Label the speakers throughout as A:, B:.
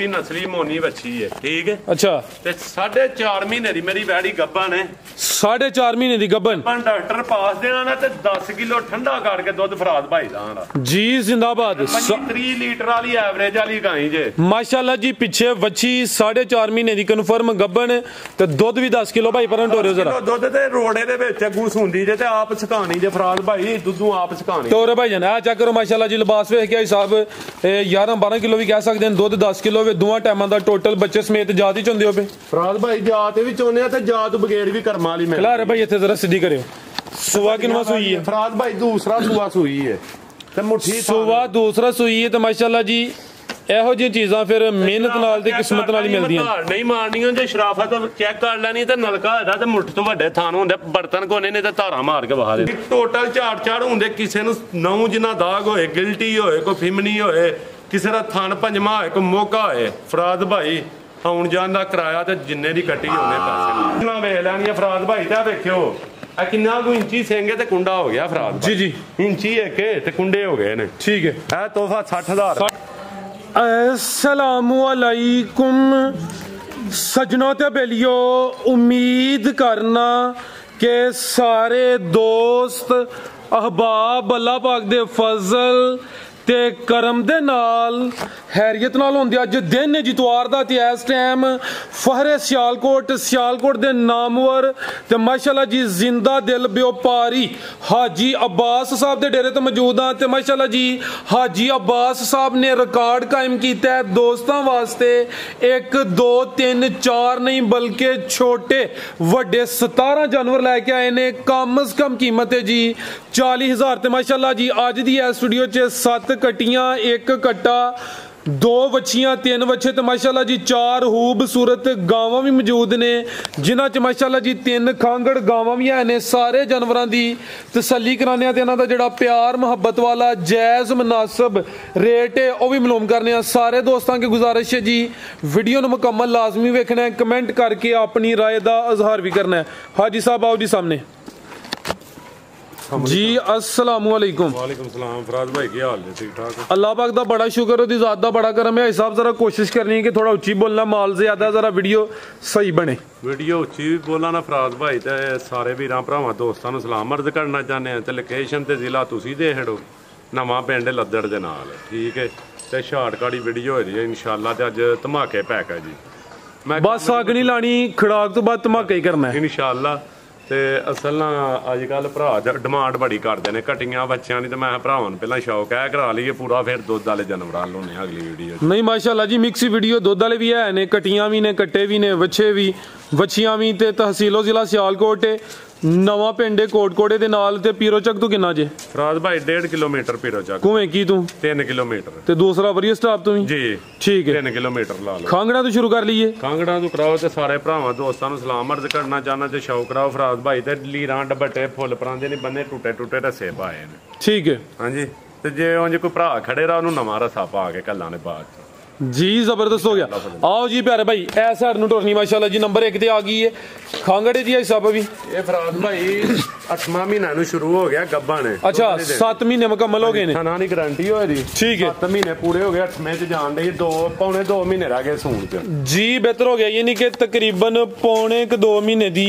A: नस्ली मोनी बच्ची है, ठीक है।
B: अच्छा,
A: ते 4.5 महीने दी मेरी वैड़ी गब्बन है।
B: 4.5 महीने दी गब्बन।
A: डॉक्टर पास देना ना ते 10 किलो ठंडा करके दुध फराद भाई दा
B: जी जिंदाबाद।
A: 3 लीटर वाली एवरेज वाली गाई जे
B: माशाल्लाह जी। पीछे बच्ची 4.5 महीने दी कन्फर्म गब्बन ते दुध भी 10 किलो भाई परंट हो रहे हो जरा।
A: दुध ते रोड़े दे विच अगू सुंदी जे ते आप सुकानी जे फराद भाई दुधू आप सुकानी
B: तो रे भाई जान आ चेक करो माशाल्लाह जी। लिबास वेख के हिसाब 11-12 किलो भी कह सकते हैं, दुध 10 किलो दोवां टाइमां दा टोटल बच्चे समेत जात ही चुंदे हो पे
A: फराद भाई। जात भी चोने ते जात बगैर भी कर्मा वाली मैं
B: खला रे भाई इत्थे जरा सीधी करियो। सुवा किनवा सुई है
A: फराद भाई? दूसरा सुआ सुई है ते मुट्ठी
B: सुवा दूसरा सुई है। ते माशाल्लाह जी ਇਹੋ ਜਿਹੀ ਚੀਜ਼ਾਂ ਫਿਰ ਮਿਹਨਤ ਨਾਲ ਤੇ ਕਿਸਮਤ ਨਾਲ ਹੀ ਮਿਲਦੀਆਂ
A: ਨਹੀਂ ਮਾਰਨੀਆਂ। ਜੇ ਸ਼ਰਾਫਤ ਚੈੱਕ ਕਰ ਲੈਣੀ ਤੇ ਨਲਕਾ ਹੈਦਾ ਤੇ ਮੁੱਠ ਤੋਂ ਵੱਡੇ ਥਾਨ ਹੁੰਦੇ, ਬਰਤਨ ਕੋਨੇ ਨੇ ਤੇ ਧਾਰਾਂ ਮਾਰ ਕੇ ਵਹਾ ਦੇ। ਟੋਟਲ ਝਾੜ ਹੁੰਦੇ, ਕਿਸੇ ਨੂੰ ਨੌ ਜਿੰਨਾ ਦਾਗ ਹੋਏ, ਗਿਲਟੀ ਹੋਏ, ਕੋਈ ਫਿਮਨੀ ਹੋਏ, ਕਿਸੇ ਦਾ ਥਣ ਪੰਜਮਾ ਹੋਏ, ਕੋਈ ਮੋਗਾ ਹੋਏ, ਫਰਾਦ ਭਾਈ ਆਉਣ ਜਾਣ ਦਾ ਕਿਰਾਇਆ ਤੇ ਜਿੰਨੇ ਦੀ ਕੱਟੀ ਉਹਨੇ ਪੈਸੇ ਨਾ ਵੇਖ ਲੈਣੀ। ਫਰਾਦ ਭਾਈ ਤਾਂ ਵੇਖਿਓ ਆ ਕਿੰਨਾ ਕੁ ਇੰਚੀ ਸਿੰਗੇ ਤੇ ਕੁੰਡਾ ਹੋ ਗਿਆ ਫਰਾਦ
B: ਜੀ ਜੀ।
A: ਇੰਚੀ ਇੱਕ ਤੇ ਕੁੰਡੇ ਹੋ ਗਏ ਨੇ,
B: ਠੀਕ ਹੈ।
A: ਇਹ ਤੋਹਫਾ 60,000।
B: अस्सलामुअलैकुम सजनों ते बेलियो, उम्मीद करना कि सारे दोस्त अहबाब अल्लाह पाक दे फजल ते करम दे नाल हैरियत नाल होंदे। अज दिन जितवार दा ते इस टाइम फहरे सियालकोट दे नामवर ते माशाल्लाह जी जिंदा दिल व्यापारी हाजी अब्बास साहब दे डेरे ते मौजूद हां। ते माशाल्लाह जी हाजी अब्बास साहब ने रिकॉर्ड कायम कीता है दोस्तां वास्ते। 1 2 3 4 नहीं बल्कि छोटे वड्डे 17 जानवर लैके आए ने। कम अज कम कीमत है जी 40,000। ते माशाल्लाह जी अज दी इस स्टूडियो च 7 कटियां, 1 कट्टा, 2 बच्चियां, 3 बच्चे ते माशाल्लाह जी 4 खूबसूरत गावां भी मौजूद ने, जिन्हां च माशाल्लाह जी 3 खांगड़ गावां भी है। सारे जानवरां दी तसल्ली कराने ते इन्हां दा जेहड़ा प्यार मुहब्बत वाला जायज़ मुनासिब रेट है वह भी मालूम करने। सारे दोस्तों की गुजारिश है जी वीडियो नूं मुकम्मल लाजमी वेखना है, कमेंट करके अपनी राय का इजहार भी करना है। हाजी साहब आओ जी सामने जी। अस्सलामुअलैकुम।
A: वालेकुम सलाम। फराद भाई क्या हाल है? ठीक ठाक?
B: अल्लाह पाक दा बड़ा शुक्र, ओदी ज़ात दा बड़ा करम है। साहब जरा कोशिश करनी है कि थोड़ा उच्ची बोलना, माल ज्यादा जरा वीडियो सही बने।
A: वीडियो उच्ची भी बोला ना फराद भाई। ते सारे वीरां भरावां दोस्तां नूं सलाम अर्ज करना चाहते हैं। ते लोकेशन ते जिला तुसीं दे छड़ो, नवां पिंड लद्दड़ दे नाल, ठीक है। ते शार्टकट वीडियो हो रही है इंशाअल्लाह। ते अज धमाके पैक है जी। मैं
B: बस अग नहीं लानी, खड़ाक तो बाद धमाका ही करना है
A: इंशाअल्लाह। ਤੇ ਅਸਲ ਨਾ ਅੱਜ ਕੱਲ ਭਰਾ ਡਿਮਾਂਡ ਬੜੀ ਕਰਦੇ ਨੇ ਕਟੀਆਂ ਬੱਚਿਆਂ ਦੀ। ਤੇ ਮੈਂ ਭਰਾਵਾਂ ਨੂੰ ਪਹਿਲਾਂ ਸ਼ੌਕ ਹੈ ਕਰਾ ਲਈਏ ਪੂਰਾ, ਫਿਰ ਦੁੱਧ ਵਾਲੇ ਜਾਨਵਰਾਂ ਲਾਉਣੇ ਅਗਲੀ ਵੀਡੀਓ।
B: ਨਹੀਂ ਮਾਸ਼ਾਅੱਲਾ ਜੀ ਮਿਕਸ ਵੀਡੀਓ, ਦੁੱਧ ਵਾਲੇ ਵੀ ਹੈ ਨੇ, ਕਟੀਆਂ ਵੀ ਨੇ, ਕੱਟੇ ਵੀ ਨੇ, ਵੱਛੇ ਵੀ, ਵੱਛੀਆਂ ਵੀ। ਤੇ ਤਹਿਸੀਲੋ ਜ਼ਿਲ੍ਹਾ ਸਿਆਲਕੋਟ ਹੈ, ਨਵਾਂ ਪਿੰਡ ਕੋਟਕੋੜੇ ਦੇ ਨਾਲ। ਤੇ ਪੀਰੋ ਚੱਕ ਤੋਂ ਕਿੰਨਾ ਜੇ
A: ਫਰਾਦ ਭਾਈ? 1.5 ਕਿਲੋਮੀਟਰ ਪੀਰੋ ਚੱਕ।
B: ਕੁਵੇਂ ਕੀ ਤੂੰ
A: 3 ਕਿਲੋਮੀਟਰ
B: ਤੇ ਦੂਸਰਾ ਵਰੀਆ ਸਟਾਪ ਤੋਂ ਵੀ
A: ਜੀ,
B: ਠੀਕ ਹੈ।
A: 3 ਕਿਲੋਮੀਟਰ ਲਾ ਲਓ।
B: ਖਾਂਗੜਾ ਤੋਂ ਸ਼ੁਰੂ ਕਰ ਲਈਏ।
A: ਖਾਂਗੜਾ ਤੋਂ ਕਰਾਓ ਤੇ ਸਾਰੇ ਭਰਾਵਾਂ ਦੋਸਤਾਂ ਨੂੰ ਸਲਾਮ ਅਰਜ਼ ਕਰਨਾ ਚਾਹਨਾ ਤੇ ਸ਼ੌਕ ਕਰਾਓ ਫਰਾਦ ਭਾਈ। ਤੇ ਲੀਰਾਂ ਡੱਬਟੇ ਫੁੱਲ ਪਰਾਂਦੇ ਨਹੀਂ ਬੰਨੇ, ਟੁੱਟੇ ਰੱਸੇ ਪਾਏ ਨੇ,
B: ਠੀਕ ਹੈ।
A: ਹਾਂਜੀ। ਤੇ ਜੇ ਉਂਝ ਕੋਈ ਭਰਾ ਖੜੇ ਰਾ ਉਹਨੂੰ ਨਵਾਂ ਰੱਸਾ ਪਾ ਕੇ ਕੱਲਾਂ ਨੇ ਬਾਅਦ ਚ
B: जी जबरदस्त हो गया। आओ जी प्यारे भाई ऐसा टोरनी माशाल्लाह जी नंबर 1 ते आ गई है खांगड़े जी हिसाब भी।
A: ये फराद भाई 8वां महीना नु शुरू हो गया गब्बा ने।
B: अच्छा 7 महीने मुकम्मल हो गए ने।
A: खाना दी गारंटी हो रही, ठीक है। 7 महीने पूरे हो गए, 8वें च जान दे 2 महीने रह गए सून च
B: जी। बेहतर हो गया यानी कि तकरीबन 2 महीने दी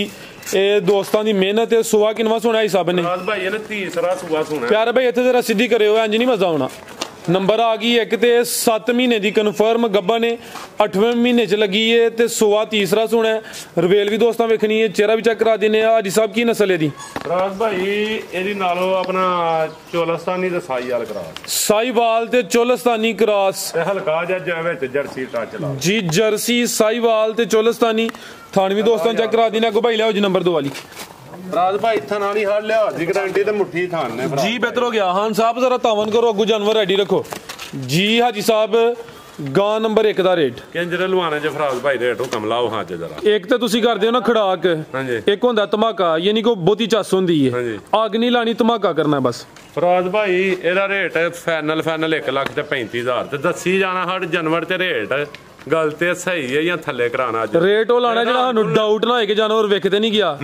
B: दोस्तां दी मेहनत है। सुआ किनवा सोना हिसाब ने
A: फराद भाई ने तीसरा सुआ सोना।
B: प्यारे भाई इत्थे जरा सीधी करियो, इंज नहीं मजा आना। नंबर आ गई 1 ते 7 महीने दी कन्फर्म गब्बा ने, 8वें महीने च लगी है ते सुआ तीसरा सोना है। रवेल भी दोस्तां वेखनी है, चेहरा भी चेक करा देने। हाजी साहब की नस्ल है दी?
A: फराद भाई एदी नालों अपना चोलस्तानी ते साहीवाल क्रॉस।
B: साहीवाल ते चोलस्तानी क्रॉस
A: ते हल्का जा विच जर्सी टच ला
B: जी। जर्सी साहीवाल ते चोलस्तानी थान भी दोस्तां चेक करा देने। अगो भाई लियाओ जी नंबर 2 वाली।
A: फराद भाई थान वाली हर लिहाज दी गारंटी ते मुट्ठी थान ने
B: जी। बेहतर हो गया। हां साहब जरा तावन करो, अगू जानवर रेडी रखो जी। हाजी साहब गां नंबर 1 दा रेट
A: किंजरे लुआने च फराद भाई रेट हुकम लाओ। हां जरा
B: एक तो तुसी करदे हो ना खड़ाक, एक होंदा धमाका यानी को बहुती चस होंदी है, अग नहीं लानी धमाका करना बस।
A: फराद भाई एदा रेट फाइनल 1,35,000 ते दसी जाना हर जानवर ते रेट गल ते सही है या थल्ले कराना
B: रेट वो लाना जेड़ा सानू डाउट ना होए कि जानवर वेखते नहीं गया।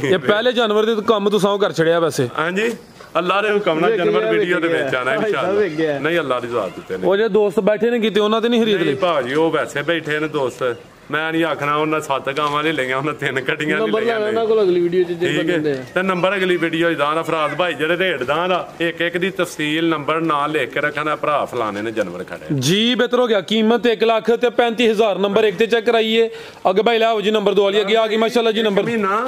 B: ये पहले जानवर दे काम तुसां कर छड़िया वैसे।
A: हां जी ਅੱਲਾ ਦੇ ਹੁਕਮ ਨਾਲ ਜਾਨਵਰ ਵੀਡੀਓ ਦੇ ਵਿੱਚ ਆਣਾ ਇਨਸ਼ਾਅੱਲਾ ਨਹੀਂ ਅੱਲਾ ਦੀ ਜ਼ਾਤ ਦਿੱਤੇ ਨੇ
B: ਉਹ ਜੇ ਦੋਸਤ ਬੈਠੇ ਨੇ ਕਿਤੇ ਉਹਨਾਂ ਤੇ ਨਹੀਂ ਖਰੀਦ ਲਈ
A: ਭਾਜੀ ਉਹ ਵੈਸੇ ਬੈਠੇ ਨੇ ਦੋਸਤ ਮੈਂ ਨਹੀਂ ਆਖਣਾ ਉਹਨਾਂ 7 ਗਾਵਾਂ ਲੈ ਲਈਆਂ ਉਹਨਾਂ 3 ਕੱਟੀਆਂ ਲੈ ਲਈਆਂ
C: ਉਹਨਾਂ ਕੋਲ ਅਗਲੀ ਵੀਡੀਓ 'ਚ ਜੇ
A: ਬੰਦੇ ਤੇ ਨੰਬਰ ਅਗਲੀ ਵੀਡੀਓ 'ਚ ਦਾਂ ਦਾ ਫਰਾਜ਼ ਭਾਈ ਜਿਹੜੇ ਰੇਟ ਦਾਂ ਦਾ ਇੱਕ ਦੀ ਤਫਸੀਲ ਨੰਬਰ ਨਾਂ ਲਿਖ ਕੇ ਰੱਖਣਾ ਭਰਾ ਫਲਾਣੇ ਨੇ ਜਾਨਵਰ ਖੜੇ
B: ਜੀ ਬਿਹਤਰ ਹੋ ਗਿਆ ਕੀਮਤ 1 ਲੱਖ ਤੇ 35,000 ਨੰਬਰ 1 ਤੇ ਚੈੱਕ ਕਰਾਈਏ ਅੱਗੇ ਭਾਈ ਲਾਓ ਜੀ ਨੰਬਰ 2 ਵਾਲੀ ਅੱਗੇ ਆ ਗਈ ਮਾਸ਼ਾਅੱਲਾ ਜੀ ਨੰਬਰ
A: ਮਹੀਨਾ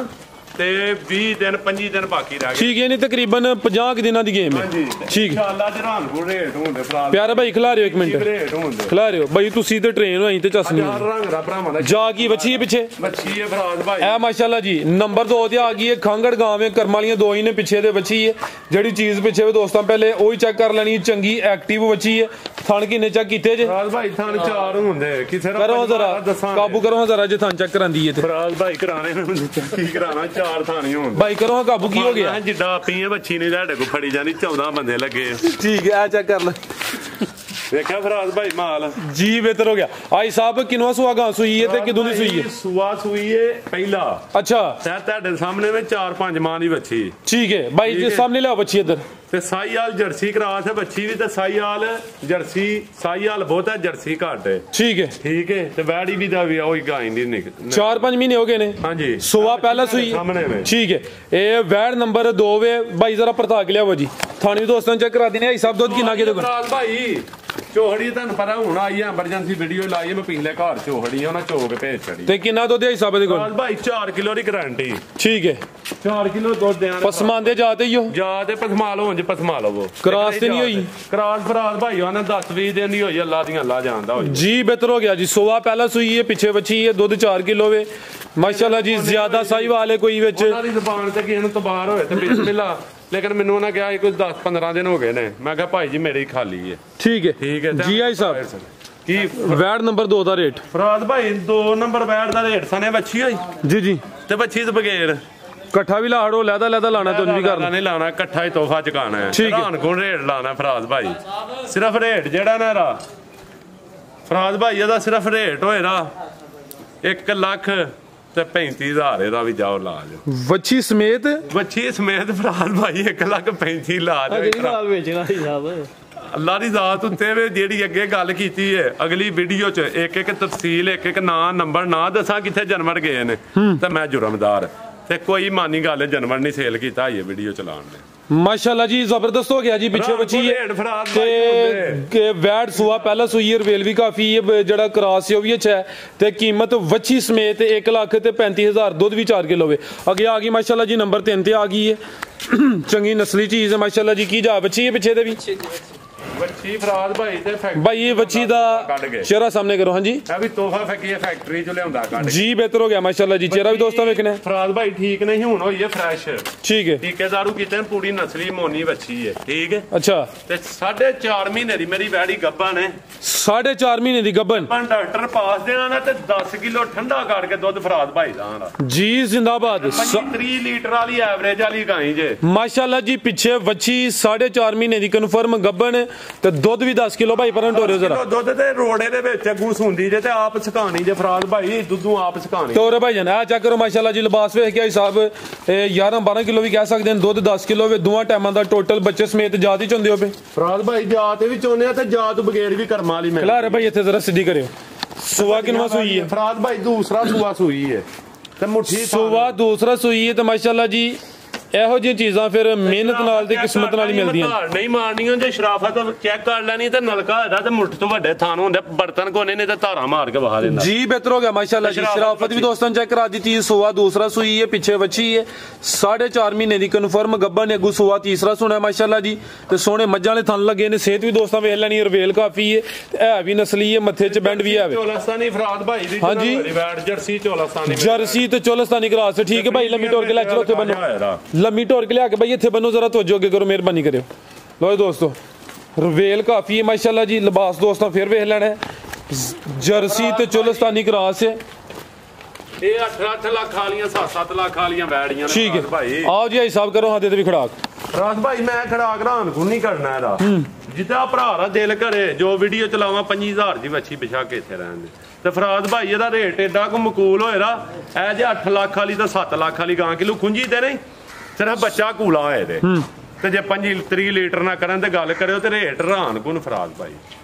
A: ਤੇ 20 ਦਿਨ 25 ਦਿਨ ਬਾਕੀ ਰਹਿ ਗਏ
B: ਠੀਕ ਹੈ ਨਹੀਂ ਤਕਰੀਬਨ 50 ਦਿਨਾਂ ਦੀ ਗੇਮ ਹੈ ਠੀਕ
A: ਇਨਸ਼ਾਅੱਲਾ ਜਰਾਨਪੁਰ ਰੇਟ ਹੁੰਦੇ ਫਰਾਜ਼
B: ਪਿਆਰਾ ਭਾਈ ਖਿਲਾ ਰਿਓ 1 ਮਿੰਟ
A: ਰੇਟ ਹੁੰਦੇ
B: ਖਿਲਾ ਰਿਓ ਭਾਈ ਤੁਸੀਂ ਤੇ ਟ੍ਰੇਨ ਹੋਈ ਤੇ ਚਸਨੀ
A: ਯਾਰ ਰੰਗ ਦਾ ਭਰਾਵਾਂ ਦਾ
B: ਜਾ ਕੀ ਬੱਚੀ ਹੈ ਪਿੱਛੇ
A: ਬੱਚੀ ਹੈ ਫਰਾਜ਼ ਭਾਈ
B: ਇਹ ਮਾਸ਼ਾਅੱਲਾ ਜੀ ਨੰਬਰ 2 ਤੇ ਆ ਗਈ ਹੈ ਖਾਂਗੜ ਗਾਂਵ ਹੈ ਕਰਮ ਵਾਲੀਆਂ 2 ਹੀ ਨੇ ਪਿੱਛੇ ਦੇ ਬੱਚੀ ਹੈ ਜਿਹੜੀ ਚੀਜ਼ ਪਿੱਛੇ ਵੀ ਦੋਸਤਾਂ ਪਹਿਲੇ ਉਹ ਹੀ ਚੈੱਕ ਕਰ ਲੈਣੀ ਚੰਗੀ ਐਕਟਿਵ ਬੱਚੀ ਹੈ ਥਣ ਕਿੰਨੇ ਚੈੱਕ ਕੀਤੇ ਜੇ
A: ਫਰਾਜ਼ ਭਾਈ ਥਣ 4 ਹੁੰਦੇ ਕਿਸੇ ਦਾ
B: ਕਰੋ ਜ਼ਰਾ ਕਾਬੂ ਕਰੋ ਜ਼ਰਾ ਜੇ ਥਣ ਚੈੱਕ ਕਰਾਂਦੀ ਹੈ ਤੇ
A: ਫਰਾਜ਼ ਭਾਈ ਕਰਾਣੇ ਨੂੰ ਕੀ ਕਰਾਣਾ 4 ਥਾਣੀ ਹੋਣ
B: ਭਾਈ ਕਰੋ ਕਾਬੂ ਕੀ ਹੋ ਗਿਆ
A: ਜਿੱਡਾ ਪੀਏ ਬੱਚੀ ਨੇ ਤੁਹਾਡੇ ਕੋ ਫੜੀ ਜਾਣੀ 14 ਬੰਦੇ ਲੱਗੇ
B: ਠੀਕ ਹੈ ਆ ਚੈੱਕ ਕਰ ਲੈ
A: ਵੇਖਿਆ ਫਰਾਜ਼ ਭਾਈ ਮਾਲ
B: ਜੀ ਬਿਹਤਰ ਹੋ ਗਿਆ ਆਈ ਸਾਹਿਬ ਕਿਨਵਾ ਸੁਆਗਾ ਸੂਈ ਹੈ ਤੇ ਕਿਦੋਂ ਦੀ ਸੂਈ ਹੈ
A: ਸੁਆ ਸੂਈ ਹੈ ਪਹਿਲਾ
B: ਅੱਛਾ
A: ਤੇ ਤੁਹਾਡੇ ਸਾਹਮਣੇ ਵਿੱਚ 4-5 ਮਾਂ ਦੀ ਬੱਚੀ
B: ਠੀਕ ਹੈ ਭਾਈ ਜੀ ਸਾਹਮਣੇ ਲਿਆਓ ਬੱਚੀ ਇੱਧਰ
A: ਤੇ ਸਾਈਵਾਲ ਜਰਸੀ ਕਰਾਸ ਹੈ ਬੱਚੀ ਵੀ ਤੇ ਸਾਈਵਾਲ ਜਰਸੀ ਸਾਈਵਾਲ ਬਹੁਤ ਹੈ ਜਰਸੀ ਘੱਟ ਹੈ ਠੀਕ ਹੈ ਤੇ ਵੈੜੀ ਵੀ ਦਾ ਵੀ ਉਹੀ ਗਾਂ ਦੀ
B: 4-5 ਮਹੀਨੇ ਹੋ ਗਏ ਨੇ
A: ਹਾਂਜੀ
B: ਸੁਆ ਪਹਿਲਾ ਸੂਈ ਠੀਕ ਹੈ ਇਹ ਵੈੜ ਨੰਬਰ 2 ਵੇ ਭਾਈ ਜ਼ਰਾ ਪਰਤਾ ਕੇ ਲਿਆਓ ਜੀ ਥਾਣੀ ਦੋਸਤਾਂ ਚੈੱਕ ਕਰਾ ਦਿੰਦੇ ਆਈ ਸਾਹਿਬ ਦੁੱਧ ਕਿੰਨਾ ਕਿਹਦੇ ਕੋਲ
A: ਭਾਈ ਚੋਹੜੀ ਤੁਹਾਨੂੰ ਪਤਾ ਹੁਣ ਆਈ ਹੈ ਐਮਰਜੈਂਸੀ ਵੀਡੀਓ ਲਾਈ ਮੈਂ ਪਿਛਲੇ ਘਰ ਚੋਹੜੀ ਉਹਨਾਂ ਚੋਕ ਭੇਜ ਛੜੀ
B: ਤੇ ਕਿੰਨਾ ਦੁੱਧ ਹੈ ਸਾਹਿਬ ਦੇ ਕੋਲ
A: ਭਾਈ 4 ਕਿਲੋ ਦੀ ਗਾਰੰਟੀ
B: ਠੀਕ ਹੈ
A: 4 ਕਿਲੋ ਦੁੱਧ ਦੇਣਾ
B: ਪਸਮਾਂਦੇ ਜਾਤੇ ਹੀ ਹੋ
A: ਜਾ ਤੇ ਪਸਮਾ ਲਓ ਉਂਝ ਪਸਮਾ ਲਵੋ
B: ਕਰਾਸ ਤੇ ਨਹੀਂ ਹੋਈ
A: ਕਰਾਸ ਫਰਾਜ਼ ਭਾਈ ਉਹਨਾਂ 10-20 ਦਿਨ ਦੀ ਹੋਈ ਅੱਲਾ ਦੀਆਂ ਅੱਲਾ ਜਾਣਦਾ ਹੋਈ
B: ਜੀ ਬਿਹਤਰ ਹੋ ਗਿਆ ਜੀ ਸੋਵਾ ਪਹਿਲਾ ਸੂਈ ਹੈ ਪਿੱਛੇ ਬੱਚੀ ਹੈ ਦੁੱਧ 4 ਕਿਲੋ ਵੇ ਮਾਸ਼ਾਅੱਲਾ ਜੀ ਜ਼ਿਆਦਾ ਸਾਈ ਵਾਲੇ ਕੋਈ ਵਿੱਚ
A: ਉਹਨਾਂ ਦੀ ਜ਼ਬਾਨ ਤੇ ਕਿਸੇ ਨੂੰ ਤਬਾਰ ਹੋਏ ਤੇ ਬਿਸਮਿਲ੍ਲਾ ਲੇਕਿਨ ਮੈਨੂੰ ਉਹਨਾਂ ਕਿਹਾ ਕੋਈ 10-15 ਦਿਨ ਹੋ ਗਏ ਨੇ ਮੈਂ ਕਿਹਾ ਭਾਈ ਜੀ ਮੇਰੀ ਖਾਲੀ ਹੈ
B: ਠੀਕ ਹੈ ਜੀ ਆਈ ਸਾਹਿਬ ਕੀ ਵੈੜ ਨੰਬਰ 2 ਦਾ ਰੇਟ
A: ਫਰਾਜ਼ ਭਾਈ 2 ਨੰਬਰ ਵੈੜ ਦਾ ਰੇਟ ਸਨੇ ਬੱਚੀ ਹੋਈ
B: ਜੀ
A: ਤੇ ਬੱਚੀ ਤੋਂ ਬਗੈਰ
B: ਇਕੱਠਾ ਵੀ ਲਾੜੋ ਲੈਦਾ ਲਾਣਾ ਤੁਹਾਨੂੰ ਵੀ ਕਰਨਾ
A: ਨਹੀਂ ਲਾਣਾ ਇਕੱਠਾ ਹੀ ਤੋਹਫਾ ਚੁਕਾਣਾ ਹੈ ਧਾਨ ਕੋਲ ਰੇਟ ਲਾਣਾ ਫਰਾਜ਼ ਭਾਈ ਸਿਰਫ ਰੇਟ ਜਿਹੜਾ ਨਾ ਇਹਦਾ ਫਰਾਜ਼ ਭਾਈ ਇਹਦਾ ਸਿਰਫ ਰੇਟ ਹੋਏਗਾ 1 ਲੱਖ ਤੇ 35,000 ਇਹਦਾ ਵੀ ਜਾਓ ਲਾਜ
B: ਵੱਛੀ ਸਮੇਤ
A: ਫਰਾਜ਼ ਭਾਈ 1,35,000 ਲਾਜ
C: ਨਾਲ ਵੇਚਣਾ ਸੀ ਸਾਹਿਬ
A: ਅੱਲਾ ਦੀ ਜ਼ਾਤ ਉੱਤੇ ਵੀ ਜਿਹੜੀ ਅੱਗੇ ਗੱਲ ਕੀਤੀ ਹੈ ਅਗਲੀ ਵੀਡੀਓ 'ਚ ਇੱਕ ਤਫਸੀਲ ਇੱਕ ਨਾਂ ਨੰਬਰ ਨਾ ਦੱਸਾਂ ਕਿੱਥੇ ਜਾਨਵਰ ਗਏ ਨੇ ਤੇ ਮੈਂ ਜੁਰਮਦਾਰ ਤੇ ਕੋਈ ਮਾਨੀ ਗੱਲ ਜਾਨਵਰ ਨਹੀਂ ਸੇਲ ਕੀਤਾ ਇਹ ਵੀਡੀਓ ਚਲਾਉਣ ਦੇ
B: ਮਾਸ਼ਾਅੱਲਾ ਜੀ ਜ਼ਬਰਦस्त ਹੋ ਗਿਆ ਜੀ ਪਿੱਛੇ ਬੱਚੀ ਤੇ ਵੈੜ ਸੂਆ ਪਹਿਲਾ ਸੂਈ ਰਵੇਲ ਵੀ ਕਾਫੀ ਹੈ ਜਿਹੜਾ ਕਰਾਸ ਹੈ ਉਹ ਵੀ ਅੱਛਾ ਹੈ ਤੇ ਕੀਮਤ ਵੱਛੀ ਸਮੇਤ 1 ਲੱਖ ਤੇ 35,000 ਦੁੱਧ ਵੀ 4 ਕਿਲੋ ਵੇ ਅੱਗੇ ਆ ਗਈ ਮਾਸ਼ਾਅੱਲਾ ਜੀ ਨੰਬਰ 3 ਤੇ ਆ ਗਈ ਹੈ ਚੰਗੀ ਨਸਲੀ ਚੀਜ਼ ਹੈ ਮਾਸ਼ਾਅੱਲਾ ਜੀ ਕੀ ਜਾ ਬੱਚੀ ਹੈ ਪਿੱਛੇ ਦੇ ਵੀ
A: ਬੱਚੀ ਫਰਾਜ਼ ਭਾਈ ਤੇ
B: ਭਾਈ ਇਹ ਬੱਚੀ ਦਾ ਚਿਹਰਾ ਸਾਹਮਣੇ ਕਰੋ ਹਾਂਜੀ
A: ਇਹ ਵੀ ਤੋਹਫਾ ਫੈਕਟਰੀ ਚੋਂ ਲਿਆਉਂਦਾ ਕੱਢ
B: ਜੀ ਬਿਹਤਰ ਹੋ ਗਿਆ ਮਾਸ਼ਾਅੱਲਾ ਜੀ ਚਿਹਰਾ ਵੀ ਦੋਸਤਾਂ ਵੇਖਣਾ
A: ਫਰਾਜ਼ ਭਾਈ ਠੀਕ ਨਹੀਂ ਹੁਣ ਹੋਈ ਹੈ ਫਰੈਸ਼
B: ਠੀਕ ਹੈ
A: ਠੀਕੇਦਾਰੂ ਕੀਤੇ ਪੂਰੀ ਨਸਲੀ ਮੋਨੀ ਬੱਚੀ ਹੈ ਠੀਕ ਹੈ
B: ਅੱਛਾ ਤੇ
A: 4.5 ਮਹੀਨੇ ਦੀ ਮੇਰੀ ਵੈੜੀ ਗੱਭਾ ਨੇ
B: 4.5 ਮਹੀਨੇ ਦੀ ਗੱਭਨ
A: ਡਾਕਟਰ ਪਾਸ ਦੇਣਾ ਨਾ ਤੇ 10 ਕਿਲੋ ਠੰਡਾ ਕਰਕੇ ਦੁੱਧ ਫਰਾਜ਼ ਭਾਈ ਦਾ
B: ਜੀ ਜ਼ਿੰਦਾਬਾਦ
A: 30 ਲੀਟਰ ਵਾਲੀ ਐਵਰੇਜ ਵਾਲੀ ਗਾਈ ਜੇ
B: ਮਾਸ਼ਾਅੱਲਾ ਜੀ ਪਿੱਛੇ ਵੱਛੀ 4.5 ਮਹੀਨੇ ਦੀ ਕਨਫਰਮ ਗੱਭਨ ਤੇ ਦੁੱਧ ਵੀ 10 ਕਿਲੋ ਭਾਈ ਪਰਾਂ ਟੋਰਿਓ ਜ਼ਰਾ
A: ਦੁੱਧ ਤੇ ਰੋੜੇ ਦੇ ਵਿੱਚ ਅੱਗੂ ਸੁੰਦੀ ਜੇ ਤੇ ਆਪ ਸੁਕਾਣੀ ਜੇ ਫਰਾਜ਼ ਭਾਈ ਦੁੱਧੂ ਆਪ ਸੁਕਾਣੀ
B: ਤੋਰੇ ਭਾਈ ਜਨ ਆ ਚੈੱਕ ਕਰੋ ਮਾਸ਼ਾਅੱਲਾ ਜੀ ਲਿਬਾਸ ਵੇਖ ਕੇ ਆਈ ਸਾਹਿਬ 11-12 ਕਿਲੋ ਵੀ ਕਹਿ ਸਕਦੇ ਨੇ ਦੁੱਧ 10 ਕਿਲੋ ਵੇ ਦੋਵਾਂ ਟਾਈਮਾਂ ਦਾ ਟੋਟਲ ਬੱਚੇ ਸਮੇਤ ਜਾਤ ਹੀ ਚੁੰਦੇ ਹੋ ਪਏ
A: ਫਰਾਜ਼ ਭਾਈ ਜਾਤ ਵੀ ਚੋਨੇ ਆ ਤੇ ਜਾਤ ਬਗੈਰ ਵੀ ਕਰਮਾਂ ਵਾਲੀ ਮੈਂ
B: ਖਿਲਾ ਰੇ ਭਾਈ ਇੱਥੇ ਜ਼ਰਾ ਸਿੱਧੀ ਕਰਿਓ ਸੁਆ ਕਿਨਵਾ ਸੂਈ ਹੈ
A: ਫਰਾਜ਼ ਭਾਈ ਦੂਸਰਾ ਸੁਆ ਸੂਈ ਹੈ ਤੇ ਮੁੱਠੀ
B: ਸੁਆ ਦੂਸਰਾ ਸੂਈ ਹੈ ਤੇ ਮਾਸ਼ਾਅੱਲਾ ਜੀ ਇਹੋ ਜਿਹੀ ਚੀਜ਼ਾਂ ਫਿਰ ਮਿਹਨਤ ਨਾਲ ਤੇ ਕਿਸਮਤ ਨਾਲ ਹੀ ਮਿਲਦੀਆਂ
A: ਨਹੀਂ ਮਾਰਨੀਆਂ ਜੇ ਸ਼ਰਾਫਤ ਚੈੱਕ ਕਰ ਲੈਣੀ ਤੇ ਨਲਕਾ ਇਹਦਾ ਤੇ ਮੁੱਠ ਤੋਂ ਵੱਡੇ ਥਾਨ ਹੁੰਦੇ ਬਰਤਨ ਕੋਨੇ ਨੇ ਤੇ ਧਾਰਾਂ ਮਾਰ ਕੇ ਵਹਾ ਦਿੰਦਾ
B: ਜੀ ਬਿਹਤਰ ਹੋ ਗਿਆ ਮਾਸ਼ਾਅੱਲਾ ਜੀ ਸ਼ਰਾਫਤ ਵੀ ਦੋਸਤਾਂ ਚੈੱਕ ਕਰਾ ਦਿੱਤੀ ਸੁਆ ਦੂਸਰਾ ਸੂਈ ਹੈ ਪਿੱਛੇ ਬੱਚੀ ਹੈ 4.5 ਮਹੀਨੇ ਦੀ ਕਨਫਰਮ ਗੱਭਣ ਨੇ ਅੱਗੂ ਸੁਆ ਤੀਸਰਾ ਸੁਣਿਆ ਮਾਸ਼ਾਅੱਲਾ ਜੀ ਤੇ ਸੋਹਣੇ ਮੱਝਾਂ ਵਾਲੇ ਥਣ ਲੱਗੇ ਨੇ ਸਿਹਤ ਵੀ ਦੋਸਤਾਂ ਵੇਖ ਲੈਣੀ ਰਵੇਲ ਕਾਫੀ ਹੈ ਤੇ ਹੈ ਵੀ ਨਸਲੀ ਹੈ ਮੱਥੇ 'ਚ ਬੈਂਡ ਵੀ ਹੈ
A: ਚੋਲਸਤਾਨੀ ਫਰਾਜ਼ ਭਾਈ ਦੀ
B: ਹਾਂਜੀ
A: ਜਰਸੀ ਚੋਲਸਤਾਨੀ
B: ਜਰਸੀ ਤੇ ਚੋਲਸਤਾਨੀ ਕਰਾਸ ਠੀਕ ਹੈ ਭਾਈ ਲੰਮੀ ਟੋਰ ਕੇ ਲੈ ਚਲੋ ਉੱਥੇ ਬੰਨੋ ਲੰਮੀ ਟੋਰ ਕੇ ਲਿਆ ਕੇ ਭਾਈ ਇੱਥੇ ਬੰਨੋ ਜ਼ਰਾ ਤਵੱਜੋ ਅੱਗੇ ਕਰੋ ਮਿਹਰਬਾਨੀ ਕਰਿਓ ਲੋ ਦੋਸਤੋ ਰਵੇਲ ਕਾਫੀ ਹੈ ਮਾਸ਼ਾਅੱਲਾ ਜੀ ਲਿਬਾਸ ਦੋਸਤਾਂ ਫਿਰ ਵੇਖ ਲੈਣਾ ਜਰਸੀ ਤੇ ਚੋਲਸਤਾਨੀ ਕਰਾਸ ਹੈ
A: ਇਹ 8 ਲੱਖ ਵਾਲੀਆਂ 7 ਲੱਖ ਵਾਲੀਆਂ ਵੈੜੀਆਂ ਨੇ
B: ਠੀਕ ਹੈ ਭਾਈ ਆਓ ਜੀ ਹਿਸਾਬ ਕਰੋ ਹਾਂ ਤੇ ਵੀ ਖੜਾਕ
A: ਰਾਜ ਭਾਈ ਮੈਂ ਖੜਾਕ ਰਾਨ ਕੋ ਨਹੀਂ ਕਰਨਾ ਇਹਦਾ ਜਿੱਦਾਂ ਭਰਾ ਦਾ ਦਿਲ ਕਰੇ ਜੋ ਵੀਡੀਓ ਚਲਾਵਾਂ 5000 ਦੀ ਵੱਛੀ ਵਿਛਾ ਕੇ ਇੱਥੇ ਰਹਿਣ ਦੇ ਤੇ ਫਰਾਜ਼ ਭਾਈ ਇਹਦਾ ਰੇਟ ਏਡਾ ਕੋ ਮਕੂਲ ਹੋਏਗਾ ਇਹ ਜੇ 8 ਲੱਖ ਵਾਲੀ ਤਾਂ 7 ਲੱਖ ਵਾਲੀ ਗਾਂ ਕਿਲੋ ਖੁੰਜੀ ਤੇ ਨਹੀਂ ਸਿਰਫ ਬੱਚਾ ਕੂਲਾ ਹੋਏ ਤੇ ਤੇ ਜੇ 25-30 ਲੀਟਰ ਨਾ ਕਰਨ ਤੇ ਗੱਲ ਕਰਿਓ ਤੇ ਰੇਟ ਹੈਰਾਨ ਗੁਣ ਫਰਾਜ਼ ਭਾਈ